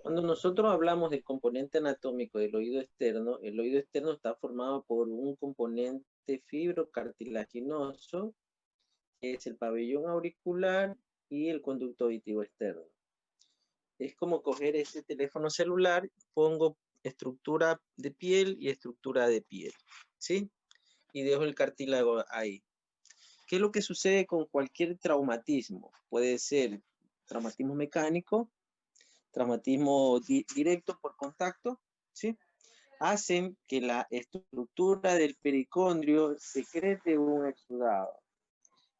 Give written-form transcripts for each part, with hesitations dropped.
Cuando nosotros hablamos del componente anatómico del oído externo, el oído externo está formado por un componente fibrocartilaginoso, que es el pabellón auricular y el conducto auditivo externo. Es como coger ese teléfono celular, pongo estructura de piel y estructura de piel, ¿sí? Y dejo el cartílago ahí. ¿Qué es lo que sucede con cualquier traumatismo? Puede ser traumatismo mecánico, traumatismo directo por contacto, ¿sí? Hacen que la estructura del pericondrio secrete un exudado.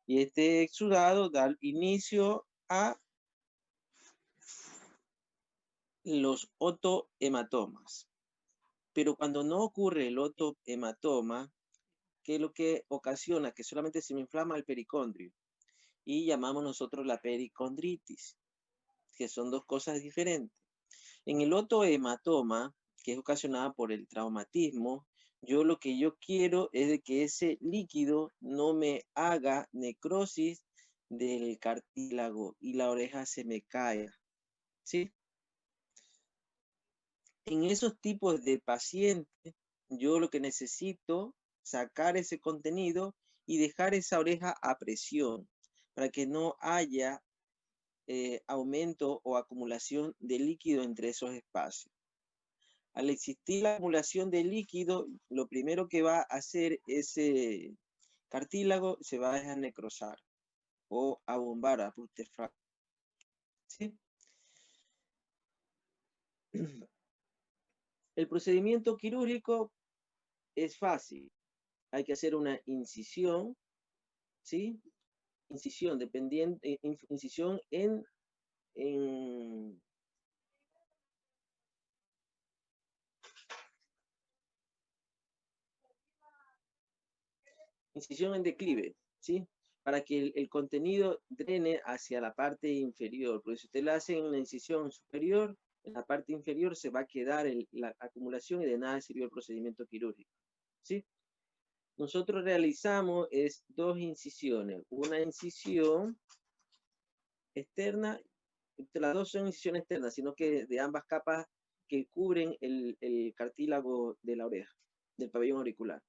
Y este exudado da inicio a los otohematomas. Pero cuando no ocurre el otohematoma, ¿qué es lo que ocasiona? Que solamente se me inflama el pericondrio. Y llamamos nosotros la pericondritis, que son dos cosas diferentes. En el otohematoma, que es ocasionada por el traumatismo, yo lo que yo quiero es de que ese líquido no me haga necrosis del cartílago y la oreja se me caiga, ¿sí? En esos tipos de pacientes, yo lo que necesito sacar ese contenido y dejar esa oreja a presión para que no haya aumento o acumulación de líquido entre esos espacios. Al existir la acumulación de líquido, lo primero que va a hacer ese cartílago se va a necrosar o a bombar, a putrefactar, ¿sí? El procedimiento quirúrgico es fácil. Hay que hacer una incisión, ¿sí? Incisión, dependiendo, incisión en incisión en declive, ¿sí? Para que el contenido drene hacia la parte inferior. Porque si usted le hace una incisión superior, en la parte inferior se va a quedar la acumulación y de nada sirvió el procedimiento quirúrgico, ¿sí? Nosotros realizamos dos incisiones. Una incisión externa, las dos son incisiones externas, sino que de ambas capas que cubren el cartílago de la oreja, del pabellón auricular.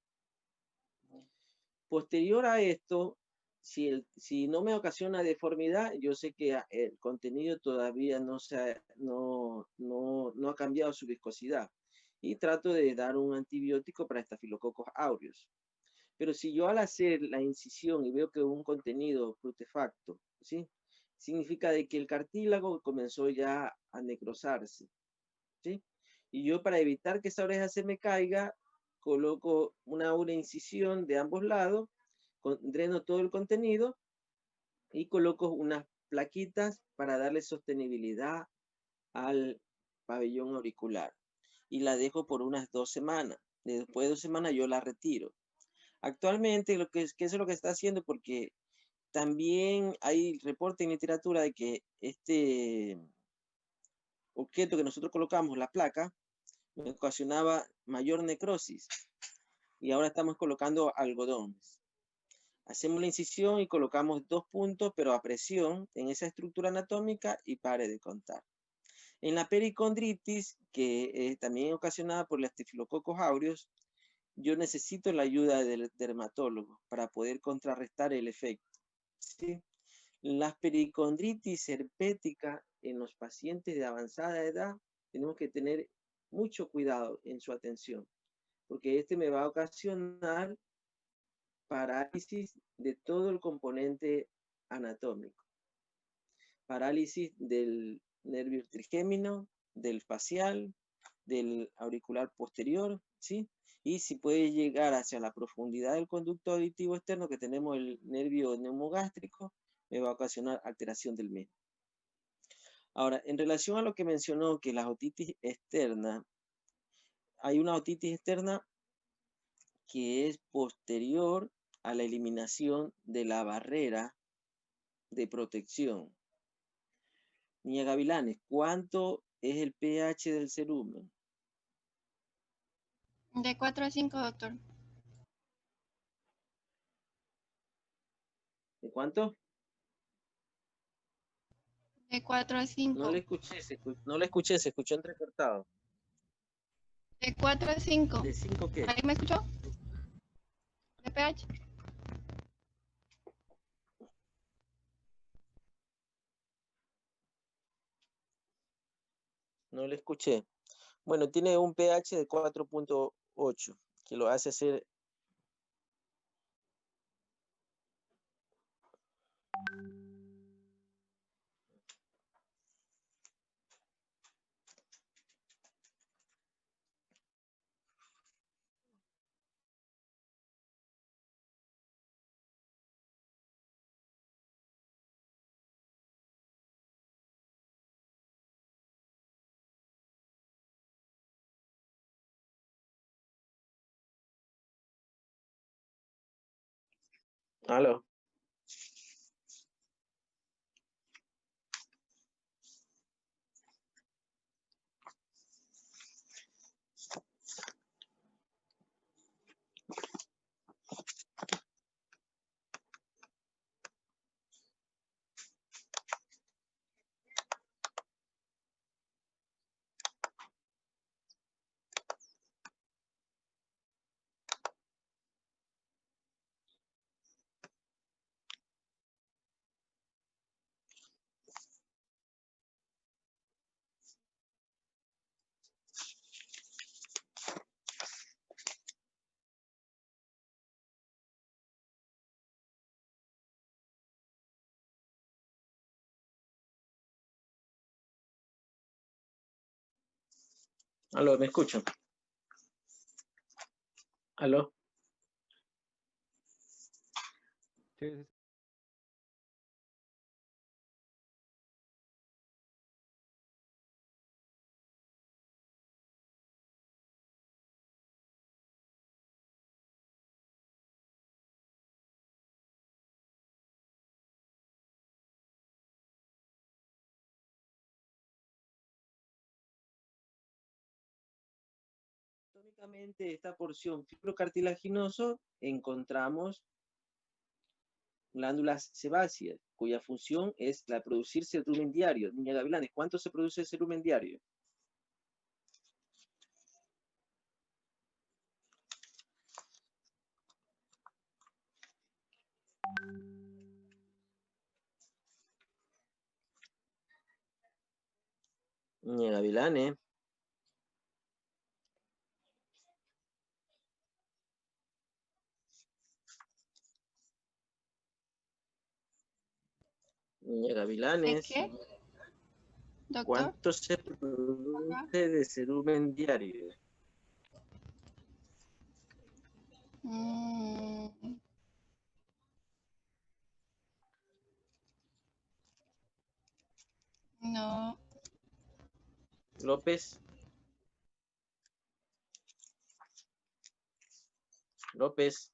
Posterior a esto, si no me ocasiona deformidad, yo sé que el contenido todavía no ha cambiado su viscosidad y trato de dar un antibiótico para estafilococos aureus. Pero si yo al hacer la incisión y veo que un contenido prutefacto, ¿sí? Significa de que el cartílago comenzó ya a necrosarse, ¿sí? Y yo para evitar que esa oreja se me caiga, coloco una incisión de ambos lados, dreno todo el contenido y coloco unas plaquitas para darle sostenibilidad al pabellón auricular. Y la dejo por unas 2 semanas. Después de 2 semanas yo la retiro. Actualmente, ¿qué es lo que está haciendo? Porque también hay reporte en literatura de que este objeto que nosotros colocamos, la placa, me ocasionaba mayor necrosis. Y ahora estamos colocando algodones. Hacemos la incisión y colocamos 2 puntos, pero a presión en esa estructura anatómica y pare de contar. En la pericondritis, que también es ocasionada por los estafilococos aureus, yo necesito la ayuda del dermatólogo para poder contrarrestar el efecto, ¿sí? Las pericondritis herpética en los pacientes de avanzada edad, tenemos que tener mucho cuidado en su atención, porque este me va a ocasionar parálisis de todo el componente anatómico. Parálisis del nervio trigémino, del facial, del auricular posterior, ¿sí? Y si puede llegar hacia la profundidad del conducto auditivo externo, que tenemos el nervio neumogástrico, me va a ocasionar alteración del mismo. Ahora, en relación a lo que mencionó, que la otitis externa, hay una otitis externa que es posterior a la eliminación de la barrera de protección. Niña Gavilanes, ¿cuánto es el pH del cerumen? De 4 a 5, doctor. ¿De cuánto? De 4 a No 5. le escuché, no le escuché, se escuchó entrecortado. De 4 a 5. ¿De 5 qué? ¿Ahí me escuchó? De pH. No le escuché. Bueno, tiene un pH de 4.8, que lo hace ser... Aló. Aló, ¿me escuchan? Aló. Sí. Anatómicamente, esta porción fibrocartilaginoso encontramos glándulas sebáceas, cuya función es la producir cerumen diario. Niña Gavilanes, ¿cuánto se produce cerumen diario? Niña Gavilanes. Niña ¿De Gavilanes. qué, doctor? ¿Cuánto se produce de cerumen diario? No. López. López.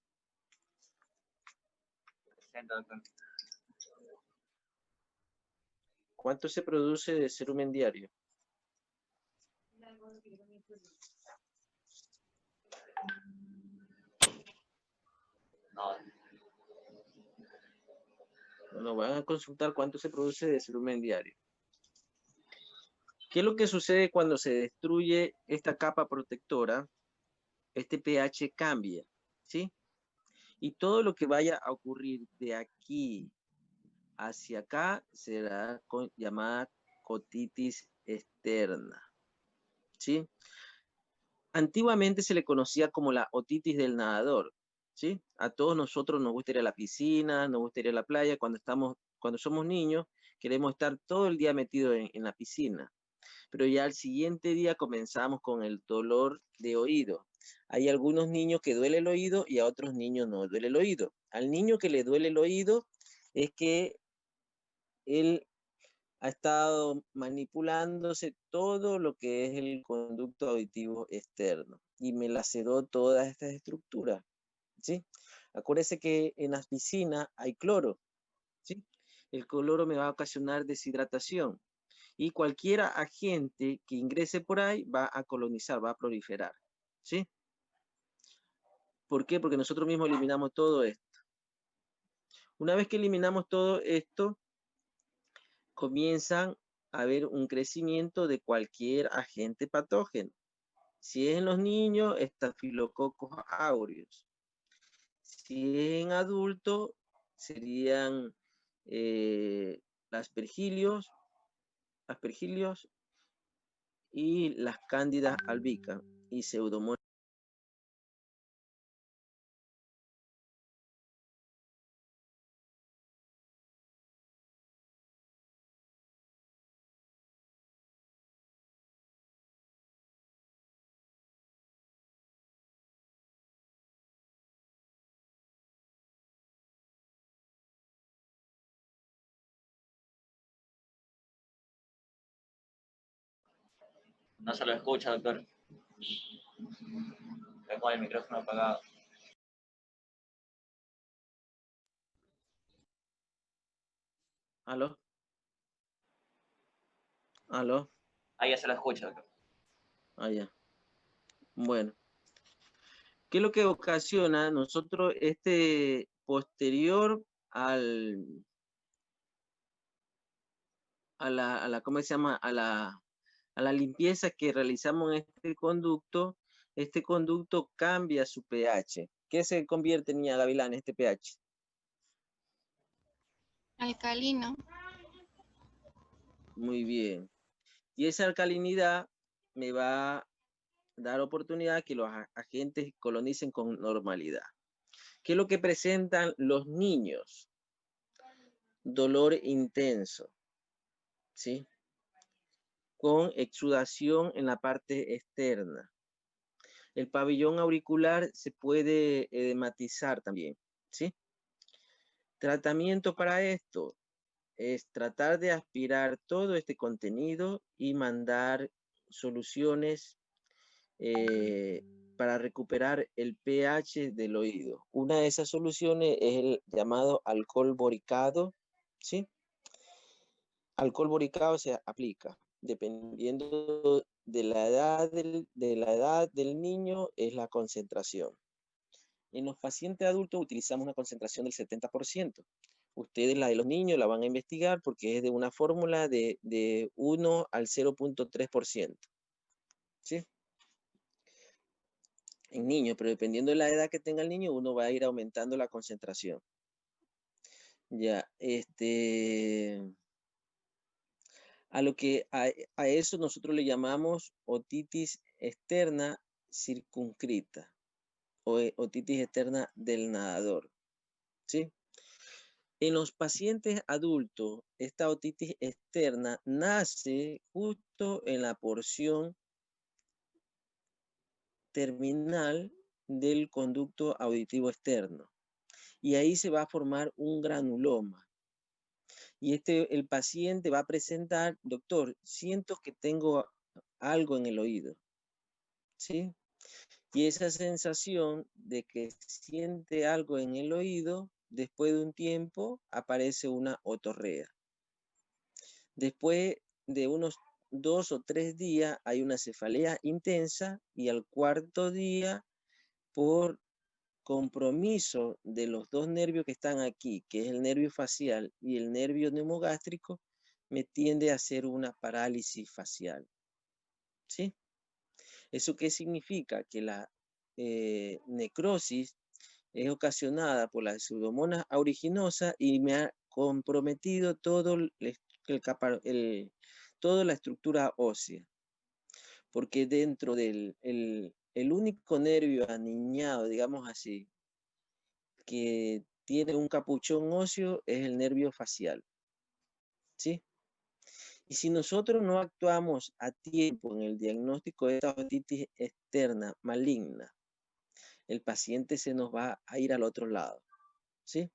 ¿Cuánto se produce de cerumen diario? Bueno, van a consultar cuánto se produce de cerumen diario. ¿Qué es lo que sucede cuando se destruye esta capa protectora? Este pH cambia, ¿sí? Y todo lo que vaya a ocurrir de aquí hacia acá será llamada otitis externa, ¿sí? Antiguamente se le conocía como la otitis del nadador, ¿sí? A todos nosotros nos gusta ir a la piscina, nos gusta ir a la playa, cuando somos niños, queremos estar todo el día metidos en la piscina, pero ya al siguiente día comenzamos con el dolor de oído. Hay algunos niños que duele el oído y a otros niños no duele el oído. Al niño que le duele el oído es que él ha estado manipulándose todo lo que es el conducto auditivo externo y me laceró todas estas estructuras, ¿sí? Acuérdese que en las piscinas hay cloro, ¿sí? El cloro me va a ocasionar deshidratación y cualquier agente que ingrese por ahí va a colonizar, va a proliferar, ¿sí? ¿Por qué? Porque nosotros mismos eliminamos todo esto. Una vez que eliminamos todo esto, comienzan a haber un crecimiento de cualquier agente patógeno. Si es en los niños, Staphylococcus aureus. Si es en adultos, serían aspergillos y las cándidas albicans y pseudomonas. No se lo escucha, doctor. Está con el micrófono apagado. ¿Aló? ¿Aló? Ahí ya se lo escucha, doctor. Ah, ya. Bueno. ¿Qué es lo que ocasiona nosotros posterior a la, ¿cómo se llama? A la limpieza que realizamos en este conducto cambia su pH. ¿Qué se convierte, niña Gavilán, en este pH? Alcalino. Muy bien. Y esa alcalinidad me va a dar oportunidad que los agentes colonicen con normalidad. ¿Qué es lo que presentan los niños? Dolor intenso, ¿sí? Con exudación en la parte externa. El pabellón auricular se puede edematizar también, ¿sí? Tratamiento para esto es tratar de aspirar todo este contenido y mandar soluciones para recuperar el pH del oído. Una de esas soluciones es el llamado alcohol boricado, ¿sí? Alcohol boricado se aplica dependiendo de la edad del niño, es la concentración. En los pacientes adultos utilizamos una concentración del 70%. Ustedes la de los niños la van a investigar porque es de una fórmula de 1 al 0.3%. ¿Sí? En niños, pero dependiendo de la edad que tenga el niño, uno va a ir aumentando la concentración. Ya, a eso nosotros le llamamos otitis externa circunscrita o otitis externa del nadador, ¿sí? En los pacientes adultos, esta otitis externa nace justo en la porción terminal del conducto auditivo externo y ahí se va a formar un granuloma. Y el paciente va a presentar, doctor, siento que tengo algo en el oído, ¿sí? Y esa sensación de que siente algo en el oído, después de un tiempo aparece una otorrea. Después de unos 2 o 3 días hay una cefalea intensa y al cuarto día, por compromiso de los dos nervios que están aquí, que es el nervio facial y el nervio neumogástrico, me tiende a hacer una parálisis facial. ¿Sí? ¿Eso qué significa? Que la necrosis es ocasionada por la pseudomonas aeruginosa y me ha comprometido toda la estructura ósea. Porque dentro del el único nervio aniñado, digamos así, que tiene un capuchón óseo es el nervio facial. ¿Sí? Y si nosotros no actuamos a tiempo en el diagnóstico de esta otitis externa maligna, el paciente se nos va a ir al otro lado. ¿Sí?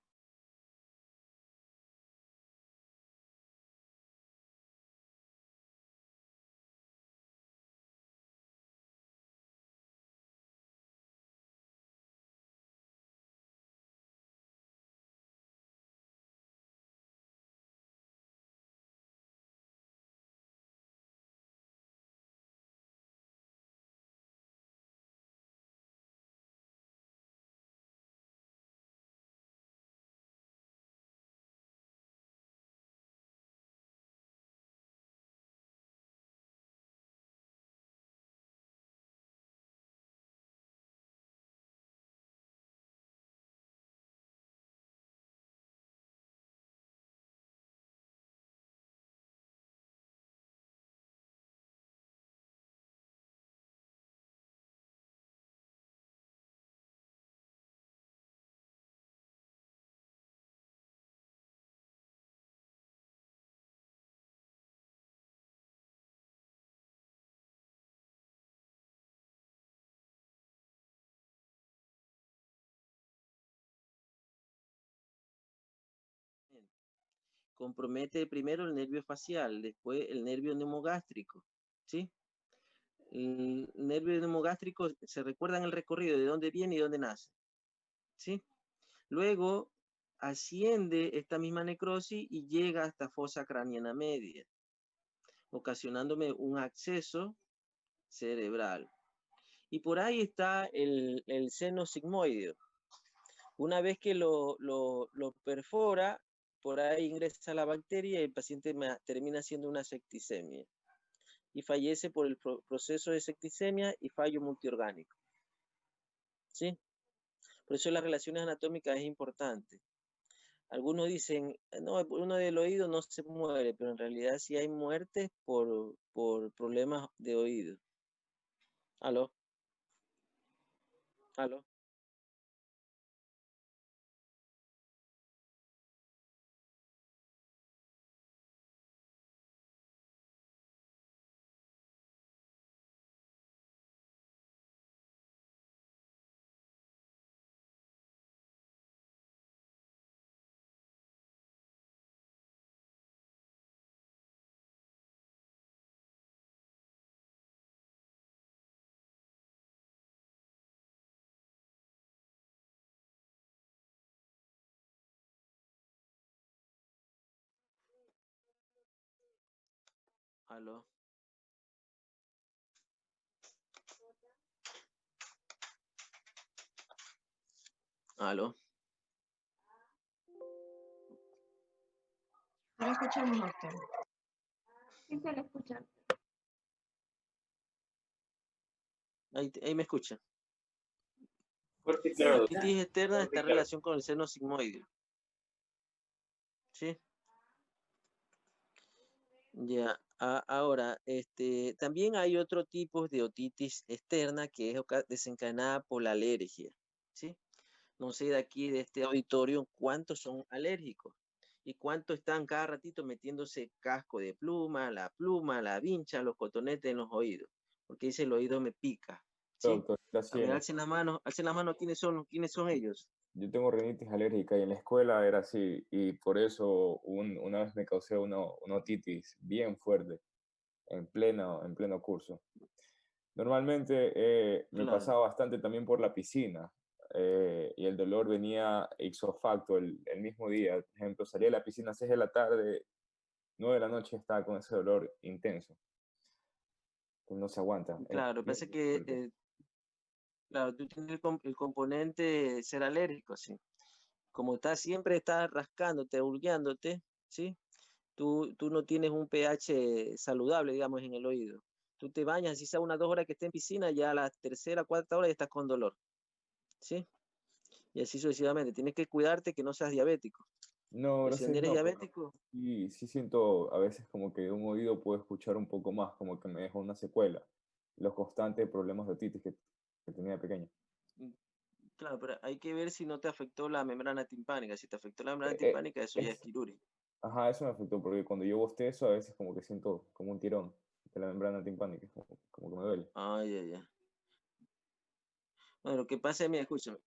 compromete primero el nervio facial, después el nervio neumogástrico, ¿sí? El nervio neumogástrico, ¿se recuerdan el recorrido de dónde viene y dónde nace? ¿Sí? Luego asciende esta misma necrosis y llega hasta fosa craneana media, ocasionándome un acceso cerebral. Y por ahí está el seno sigmoideo. Una vez que lo perfora, por ahí ingresa la bacteria y el paciente termina siendo una septicemia. Y fallece por el proceso de septicemia y fallo multiorgánico. ¿Sí? Por eso las relaciones anatómicas es importante. Algunos dicen, no, uno del oído no se muere, pero en realidad sí hay muertes por problemas de oído. ¿Aló? ¿Aló? ¿Aló? ¿Aló? No lo escuchamos, doctor. Sí se le escucha. Ahí me escuchan. Fuerte y La claro. otitis externa está en relación con el seno sigmoideo. ¿Sí? Ya, ahora, también hay otro tipo de otitis externa que es desencadenada por la alergia, ¿sí? No sé de aquí, de este auditorio, cuántos son alérgicos y cuántos están cada ratito metiéndose casco de pluma, la vincha, los cotonetes en los oídos, porque dice el oído me pica, ¿sí? Doctor, A ver, alcen las manos, ¿quiénes son ellos? yo tengo rinitis alérgica y en la escuela era así, y por eso una vez me causé una otitis bien fuerte en pleno curso. Normalmente me Claro, pasaba bastante también por la piscina y el dolor venía ipso facto el mismo día. Por ejemplo, salía de la piscina a 6 de la tarde, 9 de la noche estaba con ese dolor intenso, que no se aguanta. Es claro, bien, pasa bien que, fuerte. claro, tú tienes el componente de ser alérgico, ¿sí? Como siempre estás rascándote, hurgueándote, ¿sí? Tú no tienes un pH saludable, digamos, en el oído. Tú te bañas, si sea unas 2 horas que estés en piscina, ya a la tercera, cuarta hora ya estás con dolor, ¿sí? Y así sucesivamente. Tienes que cuidarte que no seas diabético. No, Pues si gracias, eres no, pero diabético, sí siento a veces como que un oído puedo escuchar un poco más, como que me deja una secuela. Los constantes problemas de otitis que tenía de pequeño. mm, claro, pero hay que ver si no te afectó la membrana timpánica. Si te afectó la membrana Eh, eh, timpánica, eso ya es es, quirúrgico. ajá, eso me afectó, porque cuando yo bostezo a veces como que siento como un tirón de la membrana timpánica, como que me duele. Ay, ay, ay. Bueno, lo que pasa es, mira, escúchame,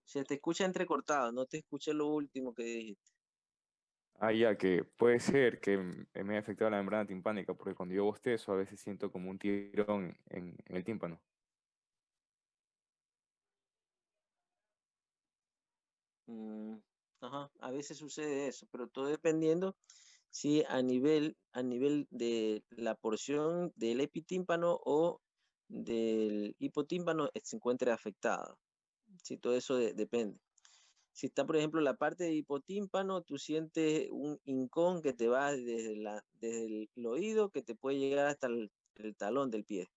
se te escucha entrecortado, no te escuché lo último que dijiste. Ah, ya, que puede ser que me haya afectado la membrana timpánica, porque cuando yo bostezo a veces siento como un tirón en el tímpano. Mm, ajá, a veces sucede eso, pero todo dependiendo si a nivel de la porción del epitímpano o del hipotímpano se encuentre afectada. Si todo eso depende. Si está, por ejemplo, la parte de hipotímpano, tú sientes un hincón que te va desde el oído que te puede llegar hasta el talón del pie.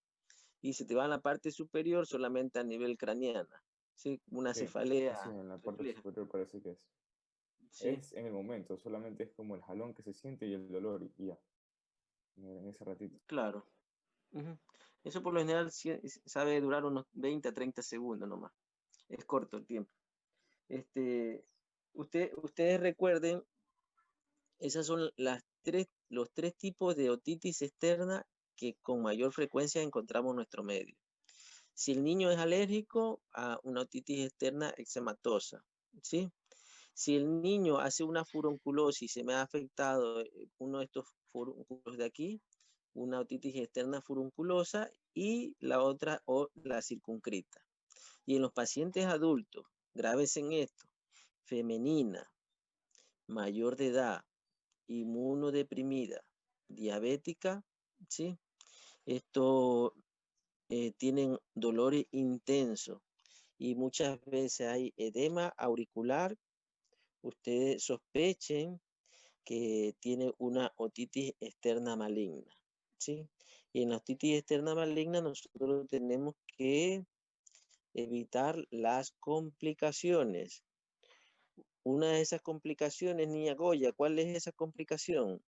Y si te va a la parte superior, solamente a nivel craneana. ¿Sí? Una Sí, así cefalea en la parte refleja. superior parece que es. ¿Sí? Es en el momento, solamente es como el jalón que se siente y el dolor y ya, en ese ratito. Claro. Ujú. Eso por lo general sabe durar unos 20 a 30 segundos nomás. Es corto el tiempo. Este, ustedes recuerden, esas son los tres tipos de otitis externa que con mayor frecuencia encontramos en nuestro medio. Si el niño es alérgico a una otitis externa eczematosa, ¿sí? Si el niño hace una furunculosis, se me ha afectado uno de estos furúnculos de aquí, una otitis externa furunculosa y la otra o la circunscrita. Y en los pacientes adultos, graves en esto, femenina, mayor de edad, inmunodeprimida, diabética, ¿sí? Esto tienen dolores intensos y muchas veces hay edema auricular. Ustedes sospechen que tiene una otitis externa maligna, ¿sí? Y en la otitis externa maligna nosotros tenemos que evitar las complicaciones. Una de esas complicaciones, niña Goya, ¿cuál es esa complicación?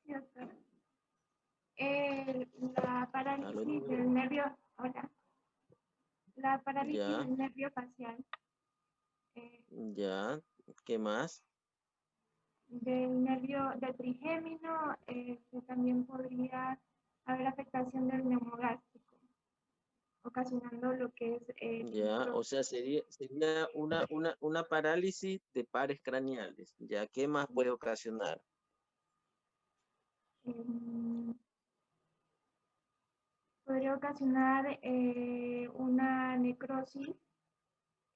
Sí, doctor. La parálisis Aló, del nervio, hola, la parálisis ya, del nervio facial, eh, ya, ¿qué más? del nervio del trigémino, que también podría haber afectación del neumogástrico, ocasionando lo que es Ya, o sea, sería una parálisis de pares craneales. Ya, ¿qué más puede ocasionar? em, podría ocasionar una necrosis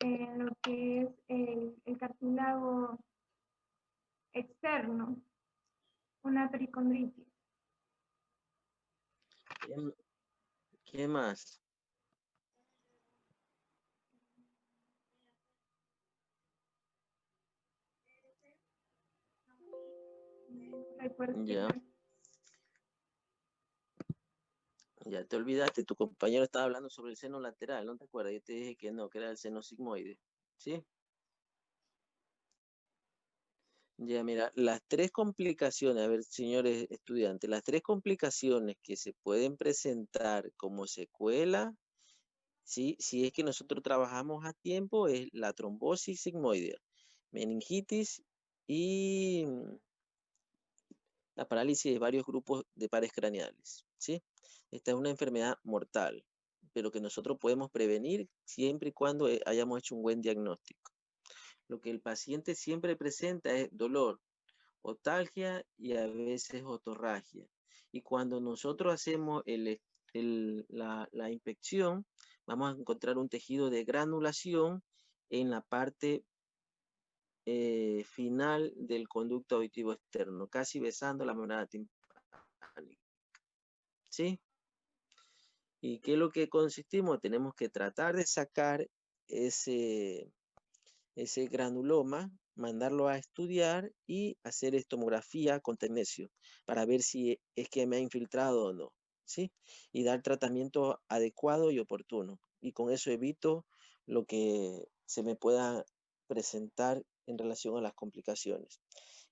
en lo que es el cartílago externo, una pericondritis. ¿Qué, qué más? Recuerdo Ya, ya te olvidaste, tu compañero estaba hablando sobre el seno lateral, ¿no te acuerdas? Yo te dije que no, que era el seno sigmoide, ¿sí? Ya, mira, las tres complicaciones, a ver, señores estudiantes, las tres complicaciones que se pueden presentar como secuela, ¿sí? Si es que nosotros trabajamos a tiempo, es la trombosis sigmoidea, meningitis y la parálisis de varios grupos de pares craneales, ¿sí? Esta es una enfermedad mortal, pero que nosotros podemos prevenir siempre y cuando hayamos hecho un buen diagnóstico. Lo que el paciente siempre presenta es dolor, otalgia y a veces otorragia. Y cuando nosotros hacemos la inspección, vamos a encontrar un tejido de granulación en la parte final del conducto auditivo externo, casi besando la membrana timpánica. ¿Sí? ¿Y qué es lo que consistimos? Tenemos que tratar de sacar ese granuloma, mandarlo a estudiar y hacer tomografía con tecnesio para ver si es que me ha infiltrado o no, ¿sí? Y dar tratamiento adecuado y oportuno. Y con eso evito lo que se me pueda presentar en relación a las complicaciones.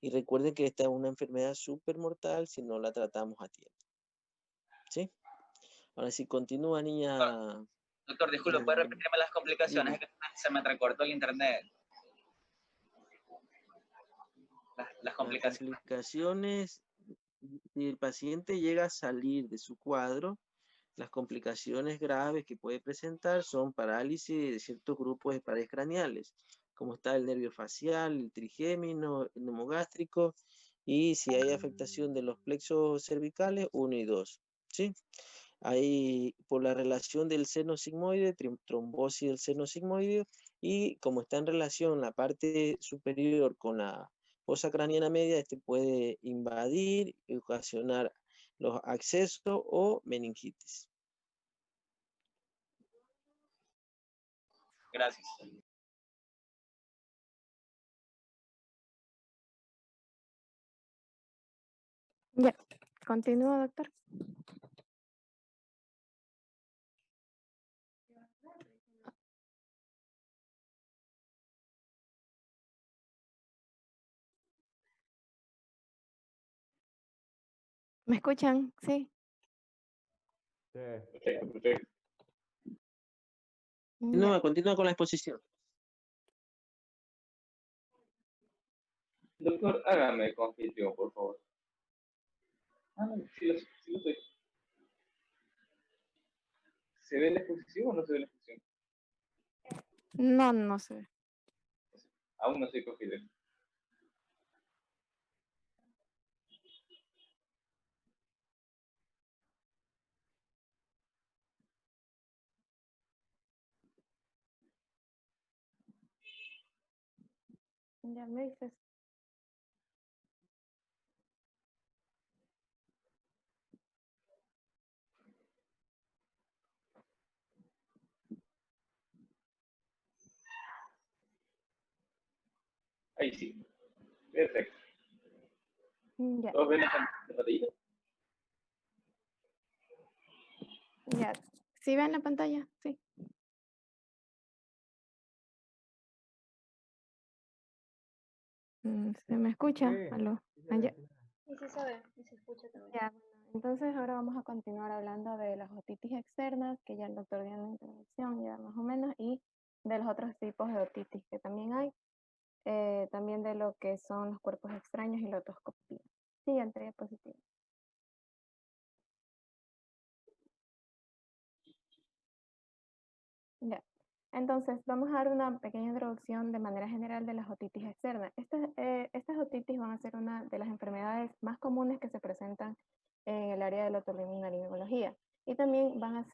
Y recuerden que esta es una enfermedad súper mortal si no la tratamos a tiempo, ¿sí? Ahora si continúa, niña. Doctor, disculpe, ¿puede repetirme las complicaciones? Dime. Es que se me entrecortó el internet. Las Las complicaciones. complicaciones, si el paciente llega a salir de su cuadro, las complicaciones graves que puede presentar son parálisis de ciertos grupos de paredes craneales, como está el nervio facial, el trigémino, el neumogástrico, y si hay afectación de los plexos cervicales, 1 y 2, ¿sí? Hay por la relación del seno sigmoide, trombosis del seno sigmoide, y como está en relación la parte superior con la fosa craneana media, este puede invadir y ocasionar los accesos o meningitis. Gracias. Ya, continúa, doctor. ¿Me escuchan? Sí. Perfecto. Ya. Continúa con la exposición. Doctor, hágame confusión, por favor. No, sí lo estoy. ¿Se ve la exposición o no se ve la exposición? No, no se ve. Aún no estoy cogido. Ya me dices. Ahí sí. Perfecto. Ya, ¿Todos ven la pantalla? ya. ¿Sí ven la pantalla? Sí. ¿Se me escucha? ¿Aló? Ah, ya. Y sí se ve, y se escucha también. Ya, bueno, entonces ahora vamos a continuar hablando de las otitis externas, que ya el doctor dio una introducción ya más o menos, y de los otros tipos de otitis que también hay, también de lo que son los cuerpos extraños y la otoscopía. Siguiente diapositiva. Ya. Entonces, vamos a dar una pequeña introducción de manera general de las otitis externas. Estas otitis van a ser una de las enfermedades más comunes que se presentan en el área de la otorrinolaringología y también van a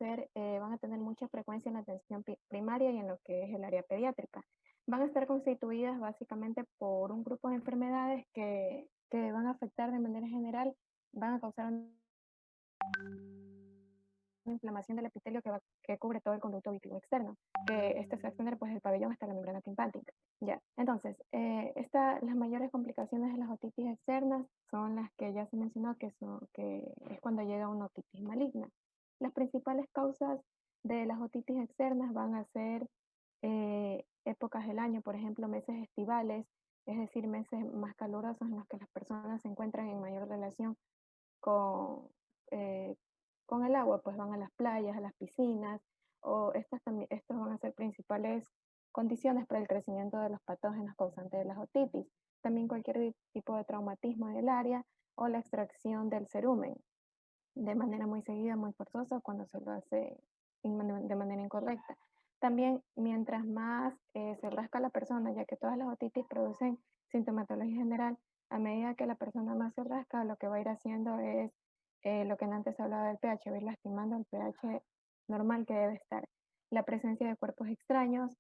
tener mucha frecuencia en la atención primaria y en lo que es el área pediátrica. Van a estar constituidas básicamente por un grupo de enfermedades que van a afectar de manera general, van a causar una inflamación del epitelio que cubre todo el conducto auditivo externo, que este se va a extender pues del pabellón hasta la membrana timpánica. Ya, entonces, las mayores complicaciones de las otitis externas son las que ya se mencionó, que es cuando llega una otitis maligna. Las principales causas de las otitis externas van a ser épocas del año, por ejemplo, meses estivales, es decir, meses más calurosos en los que las personas se encuentran en mayor relación con, eh, con el agua, pues van a las playas, a las piscinas, o estos van a ser principales condiciones para el crecimiento de los patógenos causantes de las otitis. También cualquier tipo de traumatismo en el área o la extracción del cerumen de manera muy seguida, muy forzosa, cuando se lo hace de manera incorrecta. También, mientras más se rasca la persona, ya que todas las otitis producen sintomatología general, a medida que la persona más se rasca, lo que va a ir haciendo es lo que antes hablaba del pH, va a ir lastimando el pH normal que debe estar. La presencia de cuerpos extraños,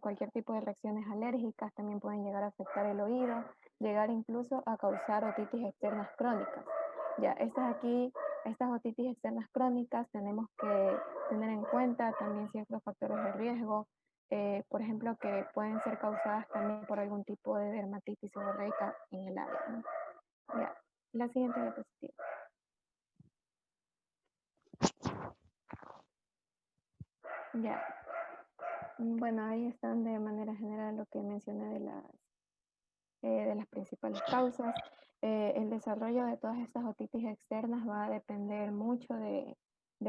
cualquier tipo de reacciones alérgicas también pueden llegar a afectar el oído, llegar incluso a causar otitis externas crónicas. Ya, estas otitis externas crónicas tenemos que tener en cuenta también ciertos factores de riesgo, por ejemplo, que pueden ser causadas también por algún tipo de dermatitis seborreica en el área, ¿no? Ya, la siguiente diapositiva. Ya, bueno, ahí están de manera general lo que mencioné de las principales causas. El desarrollo de todas estas otitis externas va a depender mucho de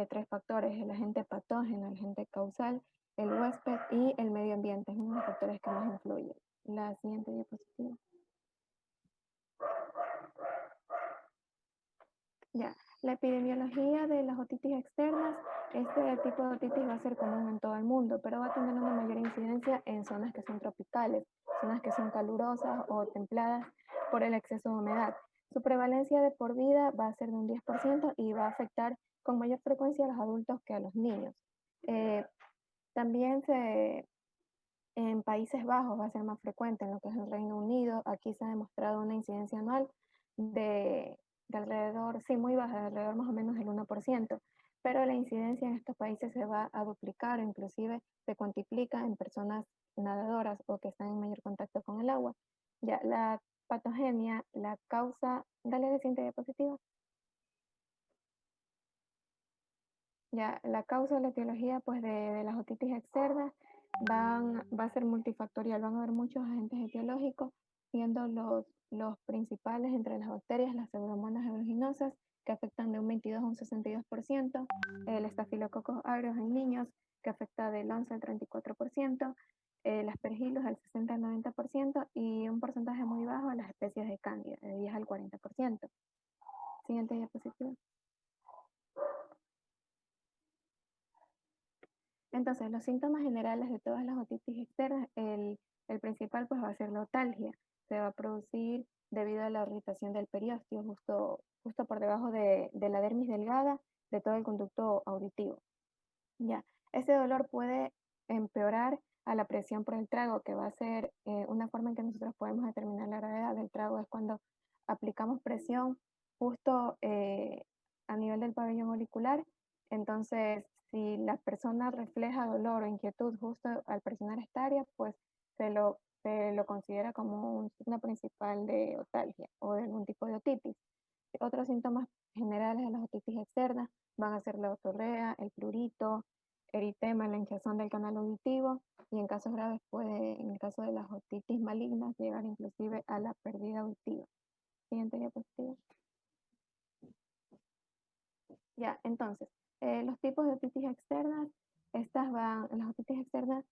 tres factores: el agente patógeno, el agente causal, el huésped y el medio ambiente. Es uno de los factores que más influyen. La siguiente diapositiva. Ya, la epidemiología de las otitis externas, este tipo de otitis va a ser común en todo el mundo, pero va a tener una mayor incidencia en zonas que son tropicales, zonas que son calurosas o templadas por el exceso de humedad. Su prevalencia de por vida va a ser de un 10% y va a afectar con mayor frecuencia a los adultos que a los niños. También en Países Bajos va a ser más frecuente, en lo que es el Reino Unido. Aquí se ha demostrado una incidencia anual de alrededor, sí, muy baja, de alrededor más o menos del 1%, pero la incidencia en estos países se va a duplicar, inclusive se cuantiplica en personas nadadoras o que están en mayor contacto con el agua. Ya, la patogenia, la causa, dale la siguiente diapositiva. Ya, la causa de la etiología pues de las otitis externas va a ser multifactorial, van a haber muchos agentes etiológicos, siendo los principales entre las bacterias las pseudomonas aeruginosa, que afectan de un 22 a un 62%, el estafilococcus aureus en niños, que afecta del 11 al 34%, el aspergillus al 60 al 90% y un porcentaje muy bajo en las especies de cándida, de 10 al 40%. Siguiente diapositiva. Entonces, los síntomas generales de todas las otitis externas, el principal pues va a ser la otalgia. Se va a producir debido a la irritación del periósteo, justo por debajo de la dermis delgada de todo el conducto auditivo. Ya, ese dolor puede empeorar a la presión por el trago, que va a ser una forma en que nosotros podemos determinar la gravedad del trago, es cuando aplicamos presión justo a nivel del pabellón auricular. Entonces, si la persona refleja dolor o inquietud justo al presionar esta área, pues se lo considera como un signo principal de otalgia o de algún tipo de otitis. Otros síntomas generales de las otitis externas van a ser la otorrea, el prurito, eritema, la hinchazón del canal auditivo y en casos graves puede, en el caso de las otitis malignas, llegar inclusive a la pérdida auditiva. Siguiente diapositiva. Ya, entonces, los tipos de otitis externas, las otitis externas,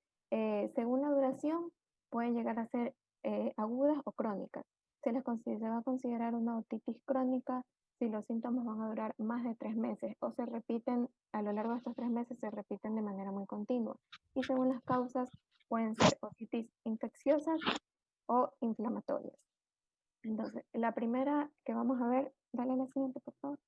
según la duración, pueden llegar a ser agudas o crónicas. Se va a considerar una otitis crónica si los síntomas van a durar más de 3 meses o se repiten a lo largo de estos 3 meses, se repiten de manera muy continua. Y según las causas, pueden ser otitis infecciosas o inflamatorias. Entonces, la primera que vamos a ver, dale a la siguiente, por favor.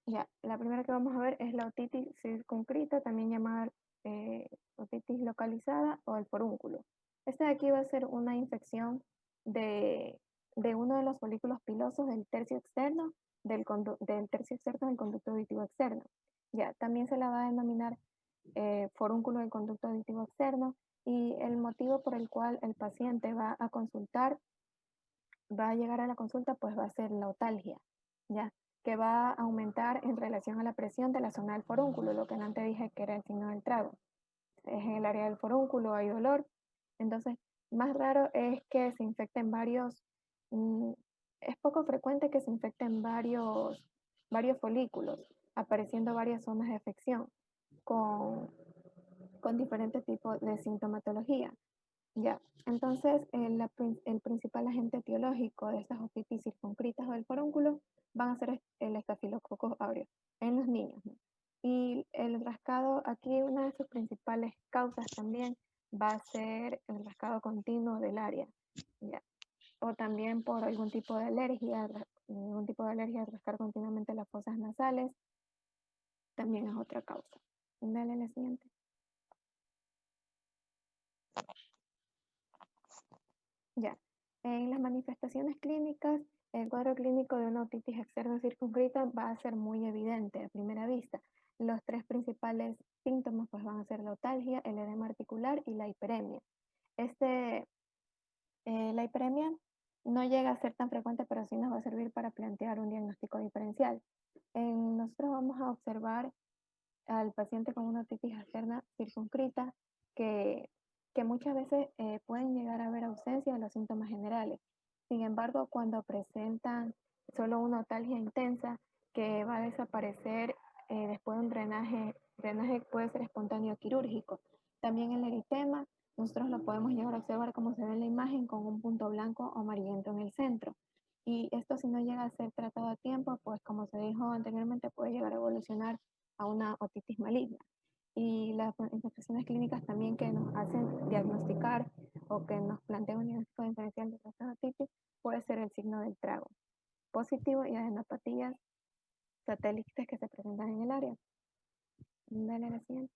Ya, la primera que vamos a ver es la otitis circunscrita, también llamada otitis localizada o el forúnculo. Este de aquí va a ser una infección de uno de los folículos pilosos del tercio externo del tercio externo del conducto auditivo externo. Ya, también se la va a denominar forúnculo del conducto auditivo externo y el motivo por el cual el paciente va a consultar, va a llegar a la consulta, pues va a ser la otalgia, ya, que va a aumentar en relación a la presión de la zona del forúnculo, lo que antes dije que era el signo del trago. Es en el área del forúnculo, hay dolor. Entonces, más raro es que se infecten es poco frecuente que se infecten varios folículos, apareciendo varias zonas de afección con, con diferentes tipos de sintomatología. Ya, entonces el principal agente etiológico de estas otitis circunscritas o del forúnculo van a ser el estafilococcus aureus en los niños, ¿no? Y el rascado, aquí una de sus principales causas también va a ser el rascado continuo del área, ¿ya? O también por algún tipo de alergia, rascar continuamente las fosas nasales, también es otra causa. Dale a la siguiente. Ya, en las manifestaciones clínicas, el cuadro clínico de una otitis externa circunscrita va a ser muy evidente a primera vista. Los 3 principales síntomas pues, van a ser la otalgia, el edema articular y la hiperemia. La hiperemia no llega a ser tan frecuente, pero sí nos va a servir para plantear un diagnóstico diferencial. Nosotros vamos a observar al paciente con una otitis externa circunscrita que muchas veces pueden llegar a haber ausencia de los síntomas generales. Sin embargo, cuando presentan solo una otalgia intensa que va a desaparecer después de un drenaje puede ser espontáneo quirúrgico. También el eritema, nosotros lo podemos llegar a observar como se ve en la imagen con un punto blanco o amarillento en el centro. Y esto si no llega a ser tratado a tiempo, pues como se dijo anteriormente, puede llegar a evolucionar a una otitis maligna. Y las manifestaciones clínicas también que nos hacen diagnosticar o que nos plantean un diagnóstico diferencial de esta otitis puede ser el signo del trago positivo y adenopatías satélites que se presentan en el área. Dale a la siguiente.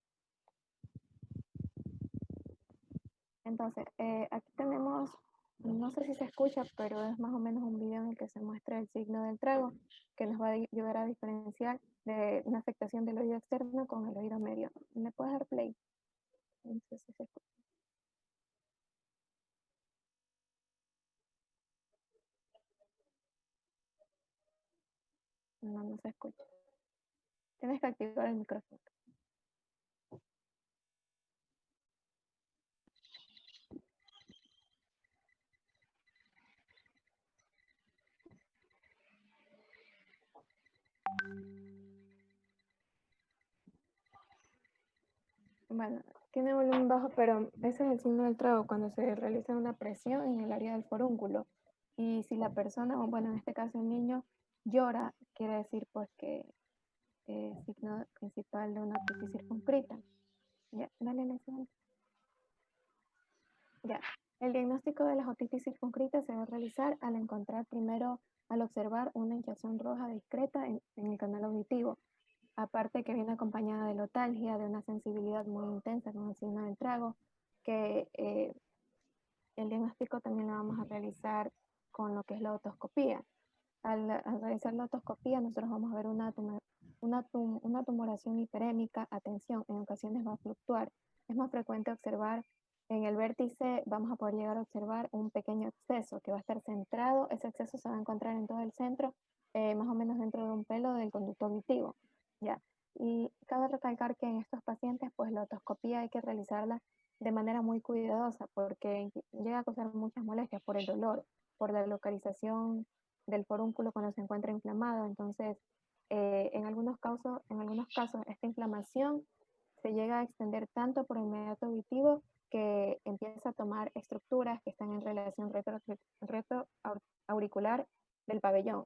Entonces, aquí tenemos, no sé si se escucha, pero es más o menos un video en el que se muestra el signo del trago, que nos va a ayudar a diferenciar de una afectación del oído externo con el oído medio. ¿Me puedes dar play? No sé si se escucha. No, no se escucha. Tienes que activar el micrófono. Bueno, tiene volumen bajo, pero ese es el signo del trago cuando se realiza una presión en el área del forúnculo. Y si la persona, o bueno, en este caso el niño, Llora quiere decir pues que signo principal de una otitis circunscrita. Ya, dale la siguiente. Ya, el diagnóstico de las otitis circunscritas se va a realizar al observar una hinchazón roja discreta en el canal auditivo. Aparte que viene acompañada de lotalgia, de una sensibilidad muy intensa con el signo del trago, que el diagnóstico también lo vamos a realizar con lo que es la otoscopía. Al realizar la otoscopía nosotros vamos a ver una tumoración hiperémica. Atención, en ocasiones va a fluctuar. Es más frecuente observar en el vértice, vamos a poder llegar a observar un pequeño exceso que va a estar centrado. Ese exceso se va a encontrar en todo el centro, más o menos dentro de un pelo del conducto auditivo. ¿Ya? Y cabe recalcar que en estos pacientes, pues la otoscopía hay que realizarla de manera muy cuidadosa porque llega a causar muchas molestias por el dolor, por la localización del forúnculo cuando se encuentra inflamado. Entonces, en algunos casos, esta inflamación se llega a extender tanto por el medio auditivo que empieza a tomar estructuras que están en relación retroauricular del pabellón.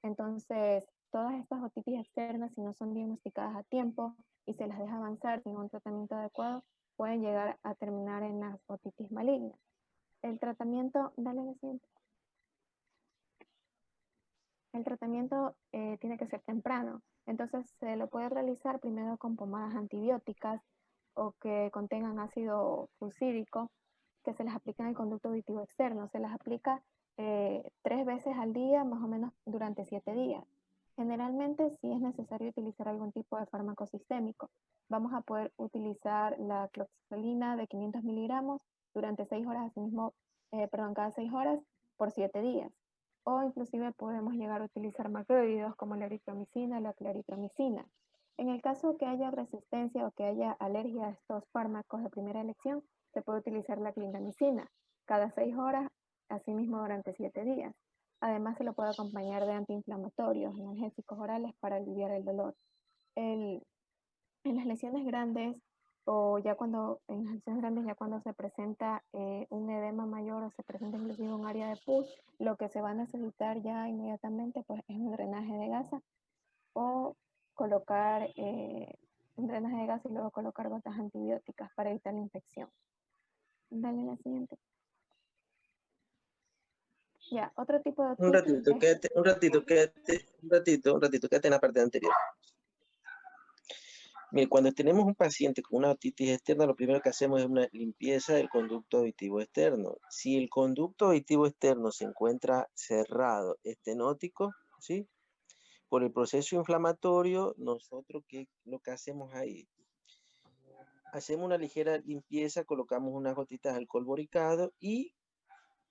Entonces, todas estas otitis externas, si no son diagnosticadas a tiempo y se las deja avanzar sin un tratamiento adecuado, pueden llegar a terminar en las otitis malignas. El tratamiento, dale la siguiente. El tratamiento tiene que ser temprano, entonces se lo puede realizar primero con pomadas antibióticas o que contengan ácido fursídico, que se las aplica en el conducto auditivo externo. Se las aplica 3 veces al día, más o menos durante 7 días. Generalmente, si es necesario utilizar algún tipo de fármaco sistémico, vamos a poder utilizar la cloxifenolina de 500 miligramos durante 6 horas, cada 6 horas por 7 días. O inclusive podemos llegar a utilizar macrólidos como la eritromicina o la claritromicina. En el caso que haya resistencia o que haya alergia a estos fármacos de primera elección, se puede utilizar la clindamicina cada 6 horas, asimismo durante 7 días. Además, se lo puede acompañar de antiinflamatorios, analgésicos orales para aliviar el dolor. En las lesiones grandes ya cuando se presenta un edema mayor o se presenta inclusive un área de pus, lo que se va a necesitar ya inmediatamente pues es un drenaje de gasa o colocar un drenaje de gasa y luego colocar gotas antibióticas para evitar la infección. Dale la siguiente. Ya, otro tipo de Un ratito, quédate en la parte anterior. Mire, cuando tenemos un paciente con una otitis externa, lo primero que hacemos es una limpieza del conducto auditivo externo. Si el conducto auditivo externo se encuentra cerrado, estenótico, ¿sí? Por el proceso inflamatorio, nosotros lo que hacemos ahí, hacemos una ligera limpieza, colocamos unas gotitas de alcohol boricado y